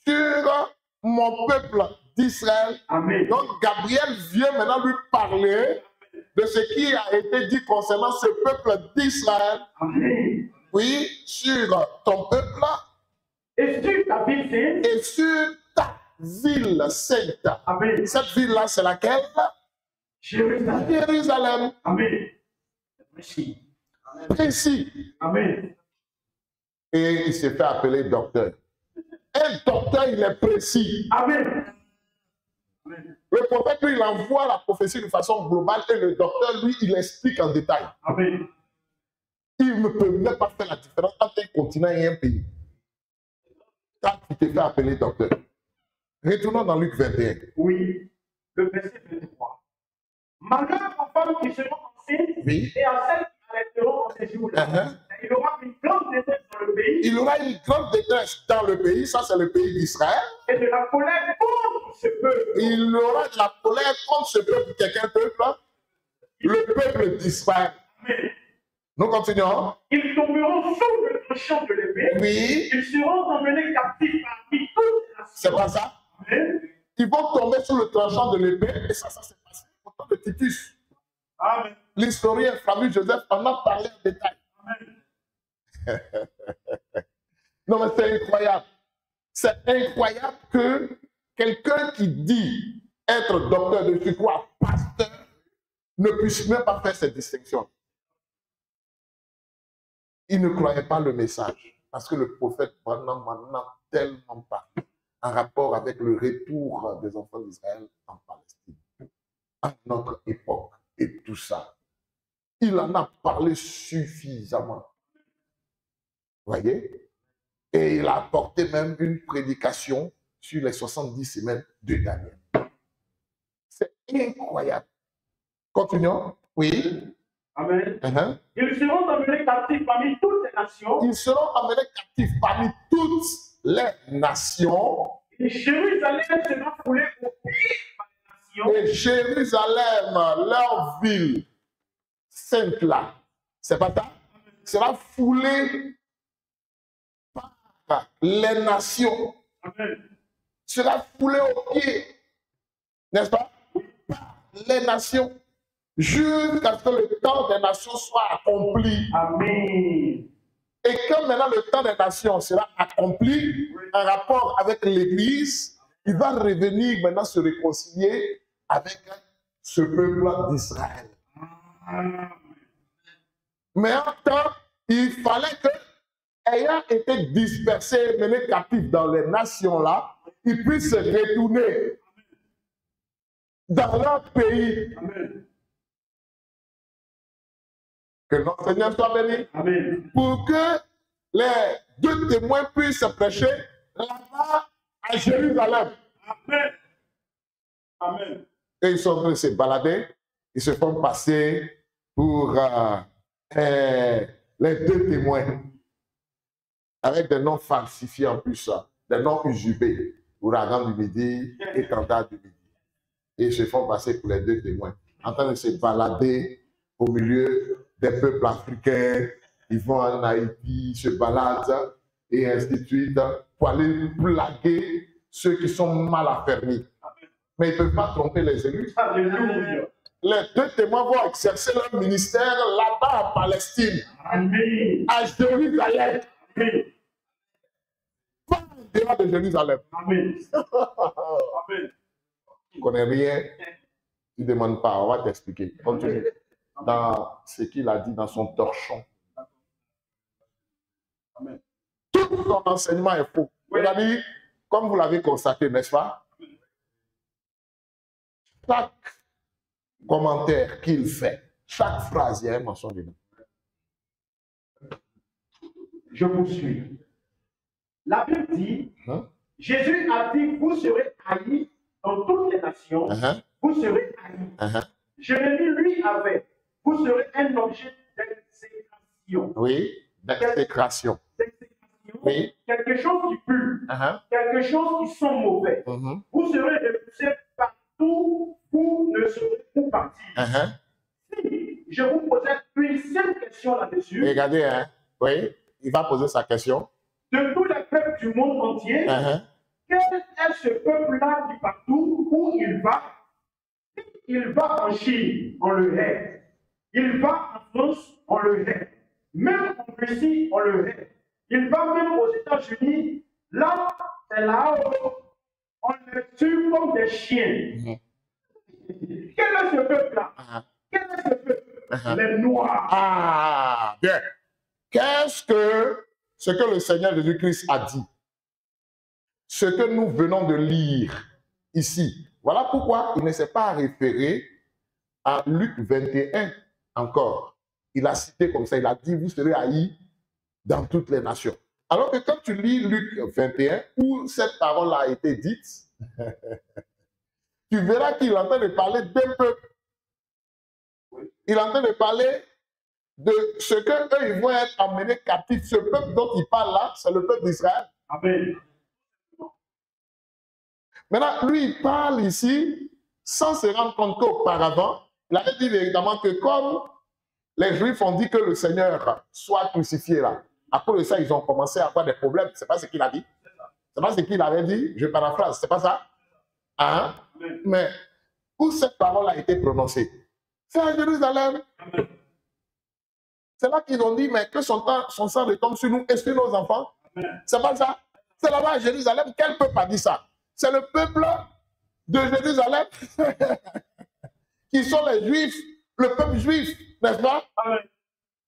sur mon peuple d'Israël. Amen. Donc Gabriel vient maintenant lui parler de ce qui a été dit concernant ce peuple d'Israël. Amen. Oui, sur ton peuple. Et sur ta ville sainte. Et sur ta ville sainte. Amen. Cette ville-là, c'est laquelle? Jérusalem. Jérusalem. Amen. Merci. Précis. Amen. Et il s'est fait appeler docteur. Un docteur, il est précis. Amen. Amen. Le prophète, lui, il envoie la prophétie de façon globale et le docteur, lui, il explique en détail. Amen. Il ne peut même pas faire la différence entre un continent et un pays. Quand tu t'es fait appeler docteur. Retournons dans Luc 21. Oui, le verset 23. Malheur aux femmes qui seront enceintes oui. et à celles qui allaiteront en ces jours-là. Il aura une grande détresse dans le pays. Il aura une grande détresse dans le pays, ça c'est le pays d'Israël. Et de la colère contre ce peuple. Il aura de la colère contre ce peuple. Quel peuple? Le peuple d'Israël. Nous continuons. Ils tomberont sous le tranchant de l'épée. Oui. Ils seront emmenés captifs parmi toutes les nations. C'est pas ça? Amen. Ils vont tomber sous le tranchant de l'épée. Et ça s'est passé au temps de Titus. Amen. L'historien Flavius Joseph en a parlé en détail. Amen. Non, mais c'est incroyable. C'est incroyable que quelqu'un qui dit être docteur de surcroît, pasteur, ne puisse même pas faire cette distinction. Il ne croyait pas le message. Parce que le prophète Branham n'en a tellement pas en rapport avec le retour des enfants d'Israël en Palestine. À notre époque et tout ça. Il en a parlé suffisamment. Vous voyez? Et il a apporté même une prédication sur les 70 semaines de Daniel. C'est incroyable. Continuons. Oui. Amen. Ils seront emmenés captifs parmi toutes les nations. Ils seront emmenés captifs parmi toutes les nations. Et Jérusalem sera foulée au pied par les nations. Et Jérusalem, leur ville sainte là, C'est pas ça? Sera foulé par les nations. Amen. Sera foulé aux pieds. N'est-ce pas? Par les nations. Jusqu'à ce que le temps des nations soit accompli. Amen. Et quand maintenant le temps des nations sera accompli, en rapport avec l'Église, il va revenir maintenant se réconcilier avec ce peuple d'Israël. Mais en temps, il fallait que, ayant été dispersés, menés captifs dans les nations-là, ils puissent se retourner dans leur pays. Amen. Que notre Seigneur soit béni. Amen. Pour que les deux témoins puissent prêcher là-bas à Jérusalem. Amen. Amen. Et ils sont en train de se balader. Ils se font passer pour les deux témoins. Avec des noms falsifiés en plus. Des noms usurpés. Ouragan du Midi, Étendard du Midi. Et ils se font passer pour les deux témoins. En train de se balader au milieu des peuples africains. Ils vont en Haïti, se baladent et ainsi de suite pour aller blaguer ceux qui sont mal affermis. Mais ils ne peuvent pas tromper les élus. Alléluia. Les deux témoins vont exercer leur ministère là-bas en Palestine. Amen. À Jérusalem. Amen. Pas en dehors de Jérusalem. Amen. Amen. Tu ne connais rien. Tu ne demandes pas. On va t'expliquer. Continue. Dans ce qu'il a dit dans son torchon. Amen. Tout son enseignement est faux. C'est-à-dire, comme vous l'avez constaté, n'est-ce pas? Chaque commentaire qu'il fait, chaque phrase, il y a un mensonge dedans. Je poursuis. La Bible dit, Jésus a dit, vous serez haïs dans toutes les nations, vous serez haïs. Jérémie, lui, avait, vous serez un objet d'exécration. Oui, d'exécration. Oui. Quelque chose qui pue, quelque chose qui sent mauvais. Vous serez repoussés partout, vous ne serez où partir. Si je vous posais une simple question là-dessus. Regardez, hein? Oui, il va poser sa question. De tous les peuples du monde entier, quel est ce peuple-là qui partout où il va? Il va en Chine, on le hait. Il va en France, on le hait. Même en Russie, on le hait. Il va même aux États-Unis, là, c'est là-haut. On le tue comme des chiens. Quel est ce peuple-là? Quel est ce peuple? Les Noirs. Ah, bien. Qu'est-ce que le Seigneur Jésus-Christ a dit? Ce que nous venons de lire ici. Voilà pourquoi il ne s'est pas référé à Luc 21 encore. Il a cité comme ça, il a dit, vous serez haïs dans toutes les nations. Alors que quand tu lis Luc 21, où cette parole a été dite, tu verras qu'il est en train de parler d'un peuple. Il est en train de parler de ce qu'eux, ils vont être emmenés captifs. Ce peuple dont il parle là, c'est le peuple d'Israël. Amen. Maintenant, lui, il parle ici sans se rendre compte qu'auparavant, il avait dit véritablement que comme les Juifs ont dit que le Seigneur soit crucifié là, à cause de ça, ils ont commencé à avoir des problèmes. C'est pas ce qu'il a dit. C'est pas ce qu'il avait dit. Je paraphrase. C'est pas ça. Hein? Mais où cette parole a été prononcée? C'est à Jérusalem. C'est là qu'ils ont dit, mais que son sang retombe sur nous et sur nos enfants. C'est pas ça. C'est là-bas à Jérusalem. Quel peuple a dit ça? C'est le peuple de Jérusalem qui sont les Juifs, le peuple juif, n'est-ce pas? Amen.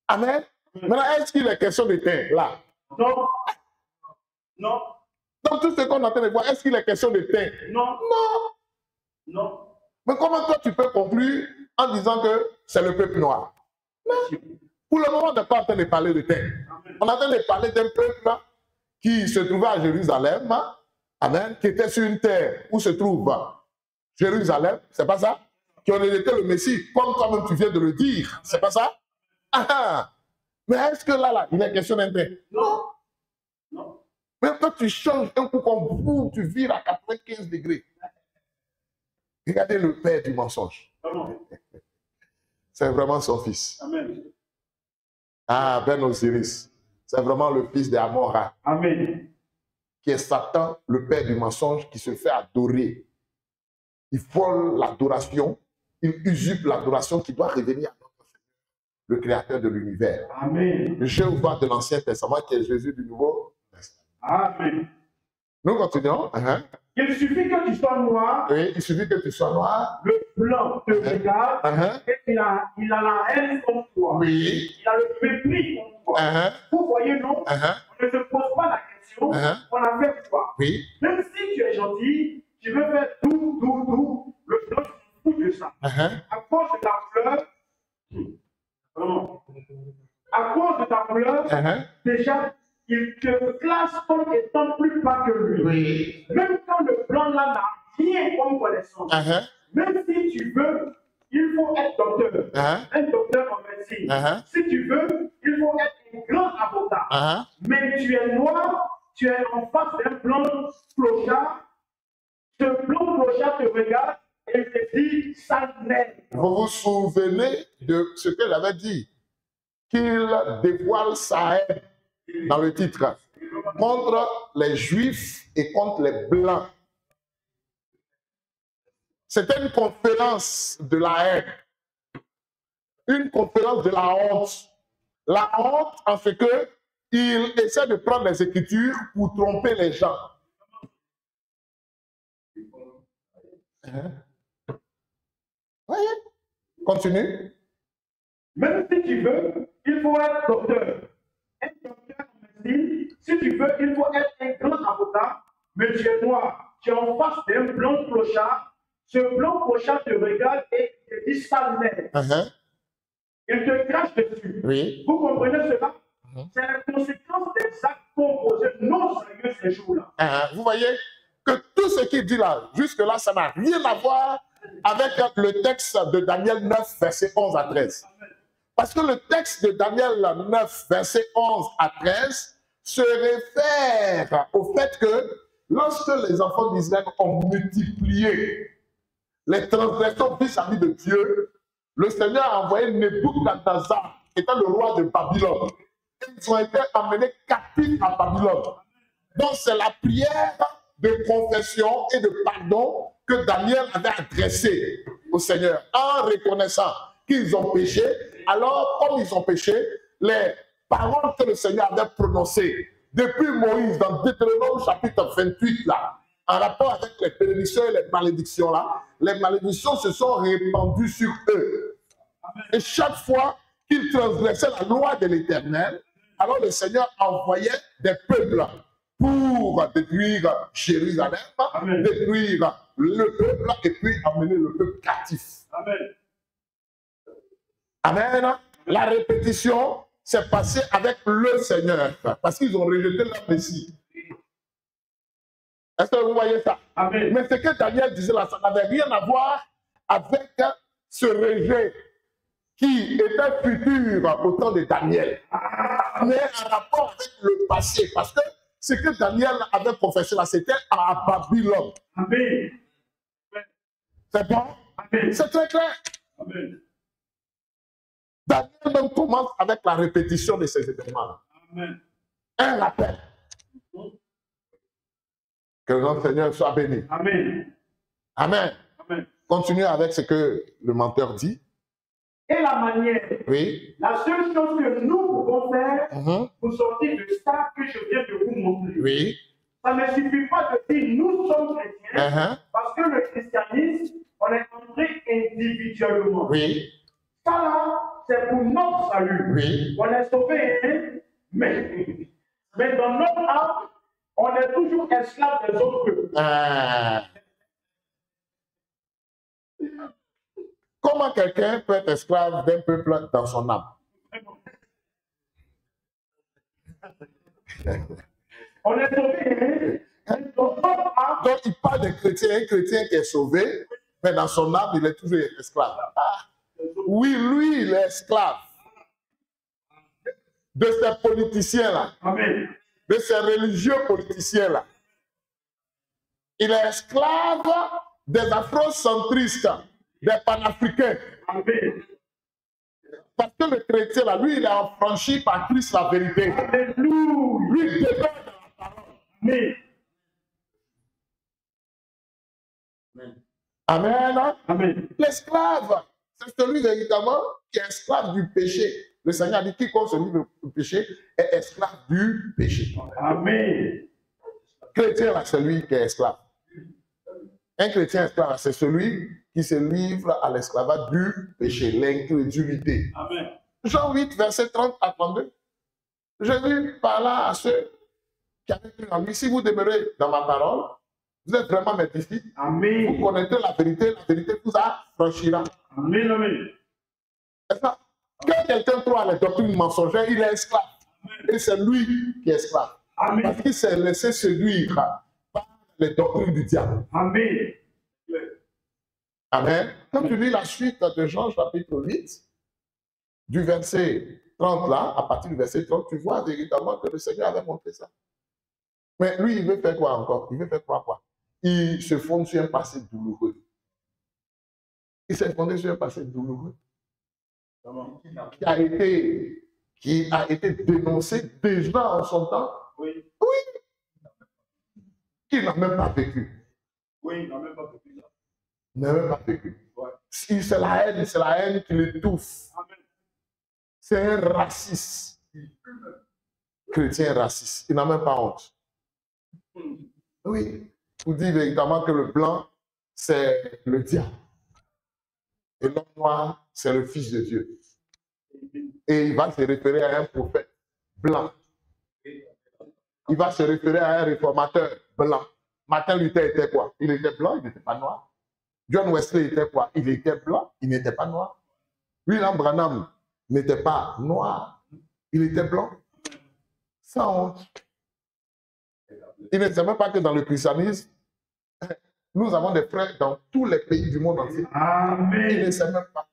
Amen. Maintenant, est-ce qu'il est question de teint là? Non. Non. Dans tout ce qu'on est en train de voir, est-ce qu'il est question de teint? Non. Non. Non. Mais comment toi tu peux conclure en disant que c'est le peuple noir? Non. Pour le moment, on n'est pas en train de parler de teint. On est en train de parler d'un peuple qui se trouvait à Jérusalem, amen, qui était sur une terre où se trouve Jérusalem, c'est pas ça? Qui en était le Messie, comme toi-même tu viens de le dire, c'est pas ça? Ah, mais est-ce que là, il est question d'un teint? Non. Non. Mais quand tu changes un coup comme vous, tu vires à 95 degrés. Regardez le père du mensonge. C'est vraiment son fils. Amen. Ah, Ben Osiris. C'est vraiment le fils d'Amora. Amen. Qui est Satan, le père du mensonge, qui se fait adorer. Il vole l'adoration, il usurpe l'adoration qui doit revenir à notre Seigneur, le créateur de l'univers. Amen. Le Jéhovah de l'Ancien Testament, qui est Jésus du Nouveau Testament. Amen. Nous continuons. Il suffit que tu sois noir. Oui, il suffit que tu sois noir. Le blanc te regarde et il a la haine contre toi. Oui. Il a le mépris contre toi. Vous voyez, non? On ne se pose pas la question. On a fait quoi? Oui. Même si tu es gentil, tu veux faire tout, le blanc se fout de ça. À cause de ta couleur, vraiment. À cause de ta couleur, déjà, il te classe comme étant plus bas que lui. Oui. Même quand le blanc là n'a rien comme connaissance. Même si tu veux, il faut être docteur. Un docteur en médecine. Si tu veux, il faut être un grand avocat. Mais tu es noir, tu es en face d'un blanc clochard. Ce blanc clochard te regarde et il te dit, sale nègre. Vous vous souvenez de ce qu'elle avait dit? Qu'il dévoile sa haine dans le titre contre les Juifs et contre les Blancs. C'était une conférence de la haine, une conférence de la honte. La honte en ce que il essaie de prendre les Écritures pour tromper les gens. Voyez? Continue. Même si tu veux, il faut être docteur. Un docteur en médecine, si tu veux, il faut être un grand avocat, mais tu es noir. Tu es en face d'un blanc clochard. Ce blanc clochard te regarde et te dit sale nègre. Il te crache dessus. Oui. Vous comprenez cela? C'est la conséquence des actes composés nos aïeux ces jours-là. Vous voyez que tout ce qu'il dit là, jusque-là, ça n'a rien à voir avec le texte de Daniel 9, verset 11 à 13. Parce que le texte de Daniel 9, verset 11 à 13, se réfère au fait que lorsque les enfants d'Israël ont multiplié les transgressions vis-à-vis de Dieu, le Seigneur a envoyé Nebuchadnezzar, qui était le roi de Babylone. Ils ont été emmenés captifs à Babylone. Donc c'est la prière de confession et de pardon que Daniel avait adressée au Seigneur en reconnaissant qu'ils ont péché. Alors, comme ils ont péché, les paroles que le Seigneur avait prononcées depuis Moïse dans Deutéronome chapitre 28 là, en rapport avec les bénédictions et les malédictions là, les malédictions se sont répandues sur eux. Et chaque fois qu'ils transgressaient la loi de l'Éternel, alors le Seigneur envoyait des peuples pour détruire Jérusalem, détruire le peuple et puis amener le peuple captif. Amen. Amen. La répétition s'est passée avec le Seigneur parce qu'ils ont rejeté leur Messie. Est-ce que vous voyez ça? Amen. Mais ce que Daniel disait là, ça n'avait rien à voir avec ce rejet qui était futur au temps de Daniel. Mais en rapport avec le passé. Parce que ce que Daniel avait confessé là, c'était à Babylone. Amen. C'est bon? C'est très clair. Amen. Daniel même commence avec la répétition de ces événements. Amen. Un rappel. Que le nom du Seigneur soit béni. Amen. Amen. Amen. Continue avec ce que le menteur dit. Et la manière. Oui. La seule chose que nous pouvons faire pour sortir de ça que je viens de vous montrer. Oui. Ça ne suffit pas de dire nous sommes chrétiens. Parce que le christianisme, on est entré individuellement. Oui. Ça là, c'est pour notre salut. Oui. On est sauvé, mais dans notre âme, on est toujours esclave des autres peuples. Comment quelqu'un peut être esclave d'un peuple dans son âme? On est sauvé, dans notre âme. Donc il parle d'un chrétien, un chrétien qui est sauvé, mais dans son âme, il est toujours esclave. Oui, lui, il est esclave de ces politiciens-là, de ces religieux politiciens-là. Il est esclave des afrocentristes, des panafricains. Parce que le chrétien, là, lui, il est affranchi par Christ la vérité. Alléluia. Lui, il demeure dans la parole. Amen. Amen. Amen. L'esclave, c'est celui véritablement qui est esclave du péché. Le Seigneur a dit quiconque se livre au péché est esclave du péché. Amen. Chrétien, là, c'est lui qui est esclave. Un chrétien esclave, c'est celui qui se livre à l'esclavage du péché, l'incrédulité. Amen. Jean 8, verset 30 à 32. Jésus parla à ceux qui avaient cru en lui. Si vous demeurez dans ma parole, vous êtes vraiment mes disciples. Amen. Vous connaîtrez la vérité vous affranchira. Amen. Amen. C'est ça. Quand quelqu'un croit à les doctrines mensongères, il est esclave. Et c'est lui qui est esclave. Amen. Parce qu'il s'est laissé séduire par les doctrines du diable. Amen. Amen. Quand tu lis la suite de Jean chapitre 8, du verset 30 là, à partir du verset 30, tu vois véritablement que le Seigneur avait montré ça. Mais lui, il veut faire quoi encore? Il veut faire quoi? Il se fonde sur un passé douloureux. Il s'est fondé sur un passé douloureux. Qui a été dénoncé déjà en son temps. Oui. Oui. Qui n'a même pas vécu. Oui, il n'a même pas vécu. Il n'a même pas vécu. Ouais. C'est la haine qui l'étouffe. C'est un raciste. Chrétien raciste. Il n'a même pas honte. Oui. Vous dites véritablement que le blanc, c'est le diable. Et l'homme noir, c'est le Fils de Dieu. Et il va se référer à un prophète blanc. Il va se référer à un réformateur blanc. Martin Luther était quoi? Il était blanc, il n'était pas noir. John Wesley était quoi? Il était blanc, il n'était pas noir. William Branham n'était pas noir, il était blanc. Sans honte. Il ne sait même pas que dans le christianisme, nous avons des frères dans tous les pays du monde entier. Amen. Il ne sait même pas.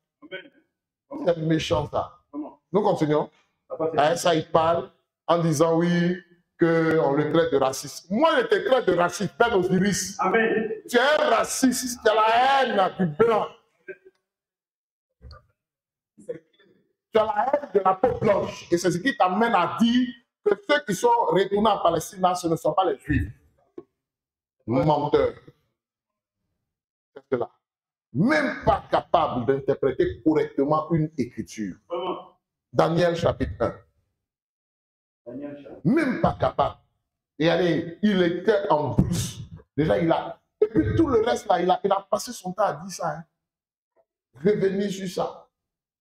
C'est méchant ça. Nous continuons. À ça, il parle en disant oui, qu'on le traite de raciste. Moi, je te traite de raciste, Père Osiris. Amen. Tu es un raciste, tu as la haine du blanc. Tu as la haine de la peau blanche. Et c'est ce qui t'amène à dire que ceux qui sont retournés en Palestine, là, ce ne sont pas les Juifs. Menteur. C'est cela. Même pas capable d'interpréter correctement une écriture. Daniel chapitre 1. Même pas capable. Et allez, il était en brousse. Déjà, il a. Et puis tout le reste, là, il a passé son temps à dire ça. Hein. Revenir sur ça.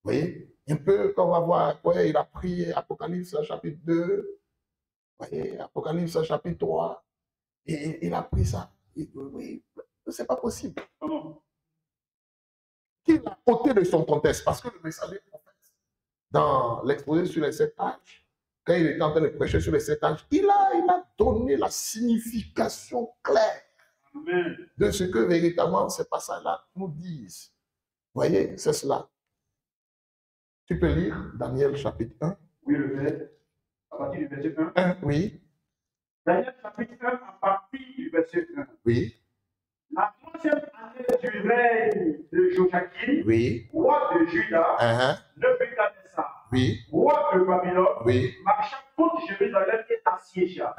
Vous voyez? Un peu comme on va voir, ouais, il a pris Apocalypse chapitre 2. Vous voyez, Apocalypse chapitre 3. Et il a pris ça. Oui, c'est pas possible. Qu'il a ôté de son contexte. Parce que le message est prophète. Dans l'exposé sur les 7 âges, quand il était en train de prêcher sur les 7 âges, il a donné la signification claire de ce que véritablement ces passages-là nous disent. Vous voyez, c'est cela. Tu peux lire Daniel chapitre 1. Oui, le verset. À partir du verset 1. 1, oui. Daniel chapitre 1, à partir du verset 1. Oui. La troisième année du règne de Joachim, oui. Roi de Juda, Nebuchadnezzar, oui. Roi de Babylone, oui. marcha contre Jérusalem et assiégea.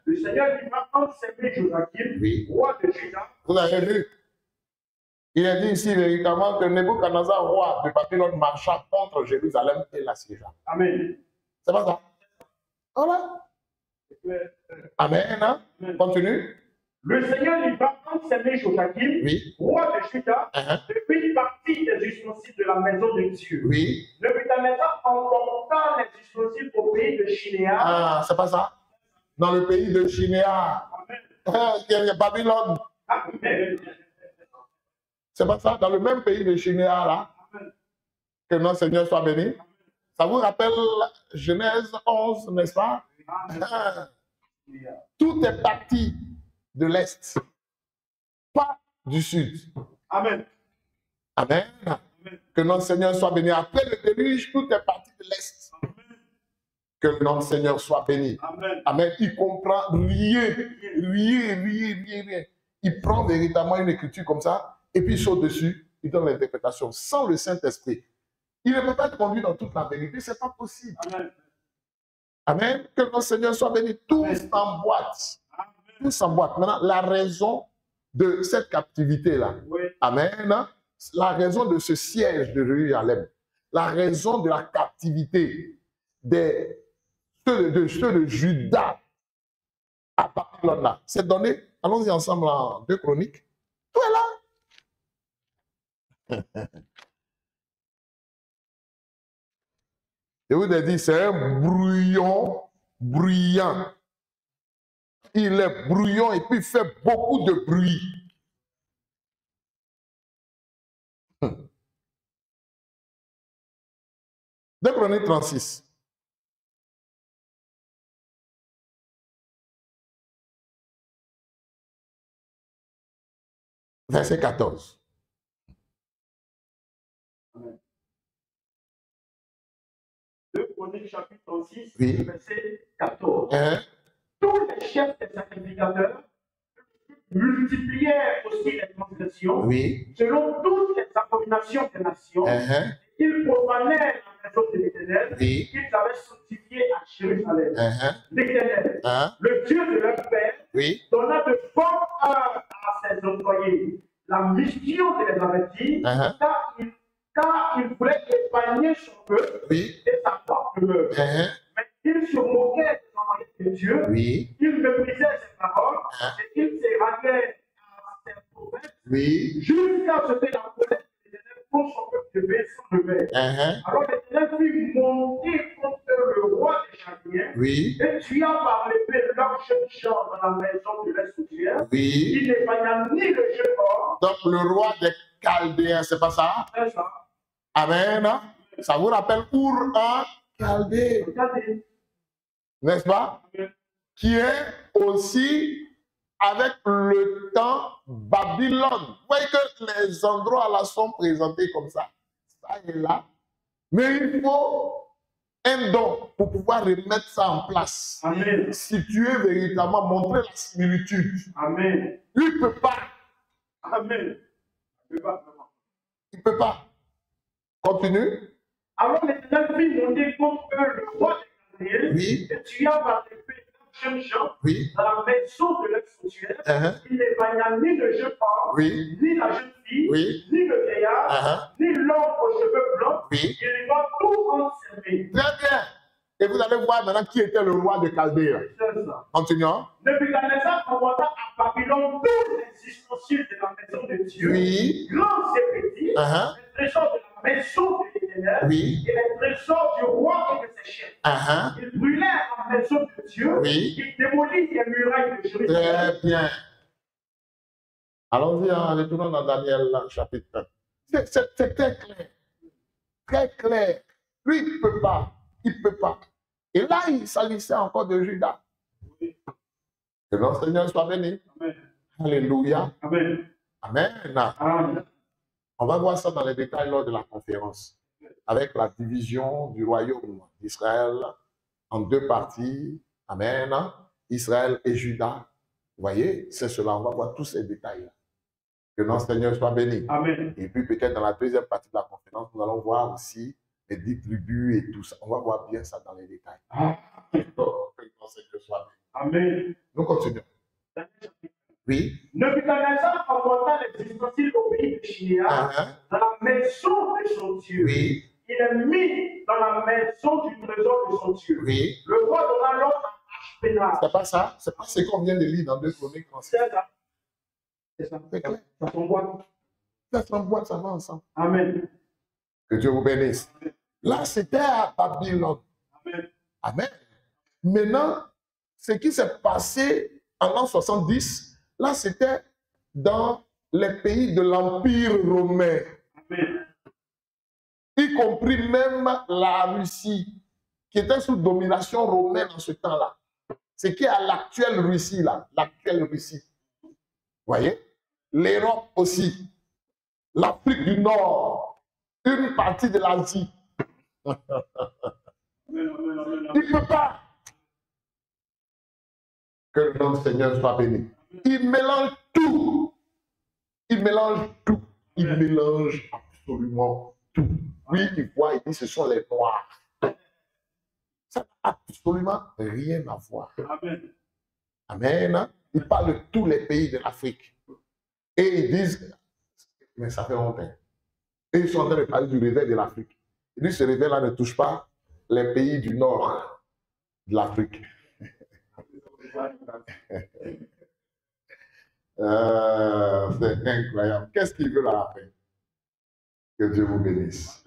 Le Seigneur lui m'a enseigné Joachim, oui. Roi de Juda. Vous avez vu? Il a dit ici véritablement que Nebuchadnezzar, roi de Babylone, marcha contre Jérusalem et l'assiégea. Amen. C'est pas ça? Voilà. Amen. Hein? Continue. Le Seigneur lui va enseigner Joachim, oui. Roi de Juda, de une partie des ustensiles de la maison de Dieu. Oui. Nebuchadnezzar emporta les ustensiles au pays de Chinéa. Ah, c'est pas ça? Dans le pays de Chinéa. Il y a Babylone. Amen. C'est pas ça? Dans le même pays de Chinéa, là. Que notre Seigneur soit béni. Ça vous rappelle Genèse 11, n'est-ce pas? Tout est parti de l'Est, pas du Sud. Amen. Amen. Amen. Que notre Seigneur soit béni. Après le déluge, tout est parti de l'Est. Que notre Seigneur soit béni. Amen. Amen. Il comprend rien. Il prend véritablement une écriture comme ça, et puis il saute dessus, il donne l'interprétation. Sans le Saint-Esprit, Il ne peut pas te conduire dans toute la vérité, ce n'est pas possible. Amen. Amen. Que notre Seigneur soit béni. Tous s'emboîtent. Tous s'emboîtent. Maintenant, la raison de cette captivité-là. Oui. Amen. La raison de ce siège de Jérusalem. La raison de la captivité de ceux de Juda à Babylone là. C'est donné. Allons-y ensemble en 2 Chroniques. Tout est là. Je vous ai dit, c'est un brouillon bruyant. Il est brouillon et puis il fait beaucoup de bruit. 2 Chroniques 36. Verset 14. Amen. 2 Chroniques chapitre 36, Oui. verset 14. Hein? Tous les chefs des sacrificateurs multiplièrent aussi les transgressions, Oui. selon toutes les abominations des nations. Ils profanèrent la maison de l'Éternel, Oui. qu'ils avaient sanctifiée à Jérusalem. L'Éternel, le Dieu de leur père, Oui. donna de bonnes heures à ses employés la mission de les avertir, car il voulait épargner son peuple Oui. et sa propre œuvre. Mais il se moquait des envoyés de Dieu, Oui. il méprisait ses paroles, et il se ralliait à ses prophètes, Oui. jusqu'à ce que la colère de l'Éternel pour son peuple devait s'enlever. Alors l'Éternel fit monter contre le roi des Chaldéens, Oui. et tua par l'épée leur jeune gens dans la maison de leur soutien. Oui. Il n'épargna ni le jeune homme. Donc le roi des Chaldéens, c'est pas ça? C'est ça. Amen. Ça vous rappelle Our en Chaldée, n'est-ce pas? Qui est aussi avec le temps Babylone. Vous voyez que les endroits là sont présentés comme ça. Ça et là. Mais il faut un don pour pouvoir remettre ça en place. Amen. Situer véritablement, montrer la similitude. Amen. Lui, il ne peut pas. Amen. Il ne peut pas. Continue. Alors l'Éternel fit monter contre eux le roi des Chaldéens, Oui. et tua par l'épée leurs jeunes gens Oui. dans la maison de leur sanctuaire. Il n'épargna ni le jeune homme, Oui. ni la jeune fille, Oui. ni le vieillard, ni l'homme aux cheveux blancs. Oui. Il les va tout enserrer. Très bien. Et vous allez voir maintenant qui était le roi de Chaldée. C'est ça. Continuons. Nebuchadnezzar envoya à Babylone tous les ustensiles de la maison de Dieu, Oui. grands et petits, les trésors de la maison de l'Éternel, Oui. et les trésors du roi et de ses chefs. Ils brûlèrent la maison de Dieu, Oui. ils démolirent les murailles de Jérusalem. Très bien. Allons-y, retournons dans Daniel chapitre 1. C'est très clair. Très clair. Lui, il ne peut pas. Il ne peut pas. Et là, il s'agissait encore de Judas. Que notre Seigneur soit béni. Amen. Alléluia. Amen. Amen. Amen. On va voir ça dans les détails lors de la conférence. Avec la division du royaume d'Israël en 2 parties. Amen. Israël et Juda. Vous voyez, c'est cela. On va voir tous ces détails-là. Que notre Seigneur soit béni. Amen. Et puis peut-être dans la 2e partie de la conférence, nous allons voir aussi les 10 tribus et tout ça. On va voir bien ça dans les détails. Que notre Seigneur soit béni. Amen. Nous continuons. Oui. Nebuchadnezzar envoya les ustensiles au pays de Shinéar, dans la maison de son Dieu. Oui. Il est mis dans la maison du trésor de son Dieu. Oui. Le roi donna l'ordre à Ashpenaz. C'est pas ça? C'est pas ce qu'on vient de lire dans 2 Chroniques. C'est ça. C'est ça. C'est clair. Ça s'emboîte. Ça s'emboîte, ça va ensemble. Amen. Que Dieu vous bénisse. Là, c'était à Babylone. Amen. Amen. Maintenant, ce qui s'est passé en l'an 70, là, c'était dans les pays de l'Empire romain. Amen. Y compris même la Russie, qui était sous domination romaine en ce temps-là. Ce qui est à l'actuelle Russie, là. L'actuelle Russie. Vous voyez? L'Europe aussi. L'Afrique du Nord. Une partie de l'Asie. Il ne peut pas. Que le nom du Seigneur soit béni. Il mélange tout. Il mélange tout. Il mélange absolument tout. Lui, il voit, il dit, ce sont les Noirs. Ça n'a absolument rien à voir. Amen. Amen. Il parle de tous les pays de l'Afrique. Et ils disent, mais ça fait longtemps. Et ils sont en train de parler du réveil de l'Afrique. Il dit, ce réveil-là ne touche pas les pays du nord de l'Afrique. C'est incroyable. Qu'est-ce qu'il veut à la fin? Que Dieu vous bénisse.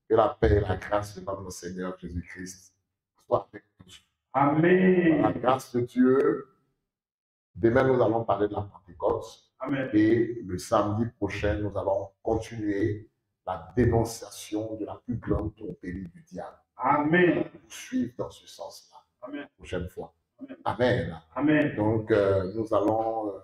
Que la paix et la grâce de notre Seigneur Jésus-Christ soient avec tous. Amen. Par la grâce de Dieu, demain nous allons parler de la Pentecôte. Amen. Et le samedi prochain, nous allons continuer la dénonciation de la plus grande tromperie du diable. Amen. Pour suivre dans ce sens-là. Amen. La prochaine fois. Amen. Amen. Amen. Donc, nous allons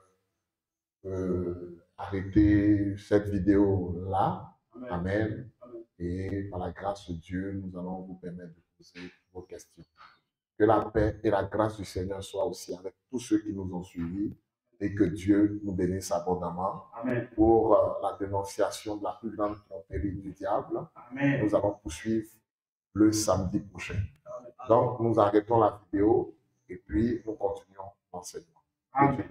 arrêter cette vidéo-là. Amen. Amen. Amen. Et par la grâce de Dieu, nous allons vous permettre de poser vos questions. Que la paix et la grâce du Seigneur soient aussi avec tous ceux qui nous ont suivis et que Dieu nous bénisse abondamment. Amen. Pour la dénonciation de la plus grande tromperie du diable. Amen. Nous allons poursuivre le samedi prochain. Donc, nous arrêtons la vidéo et puis nous continuons l'enseignement. Amen.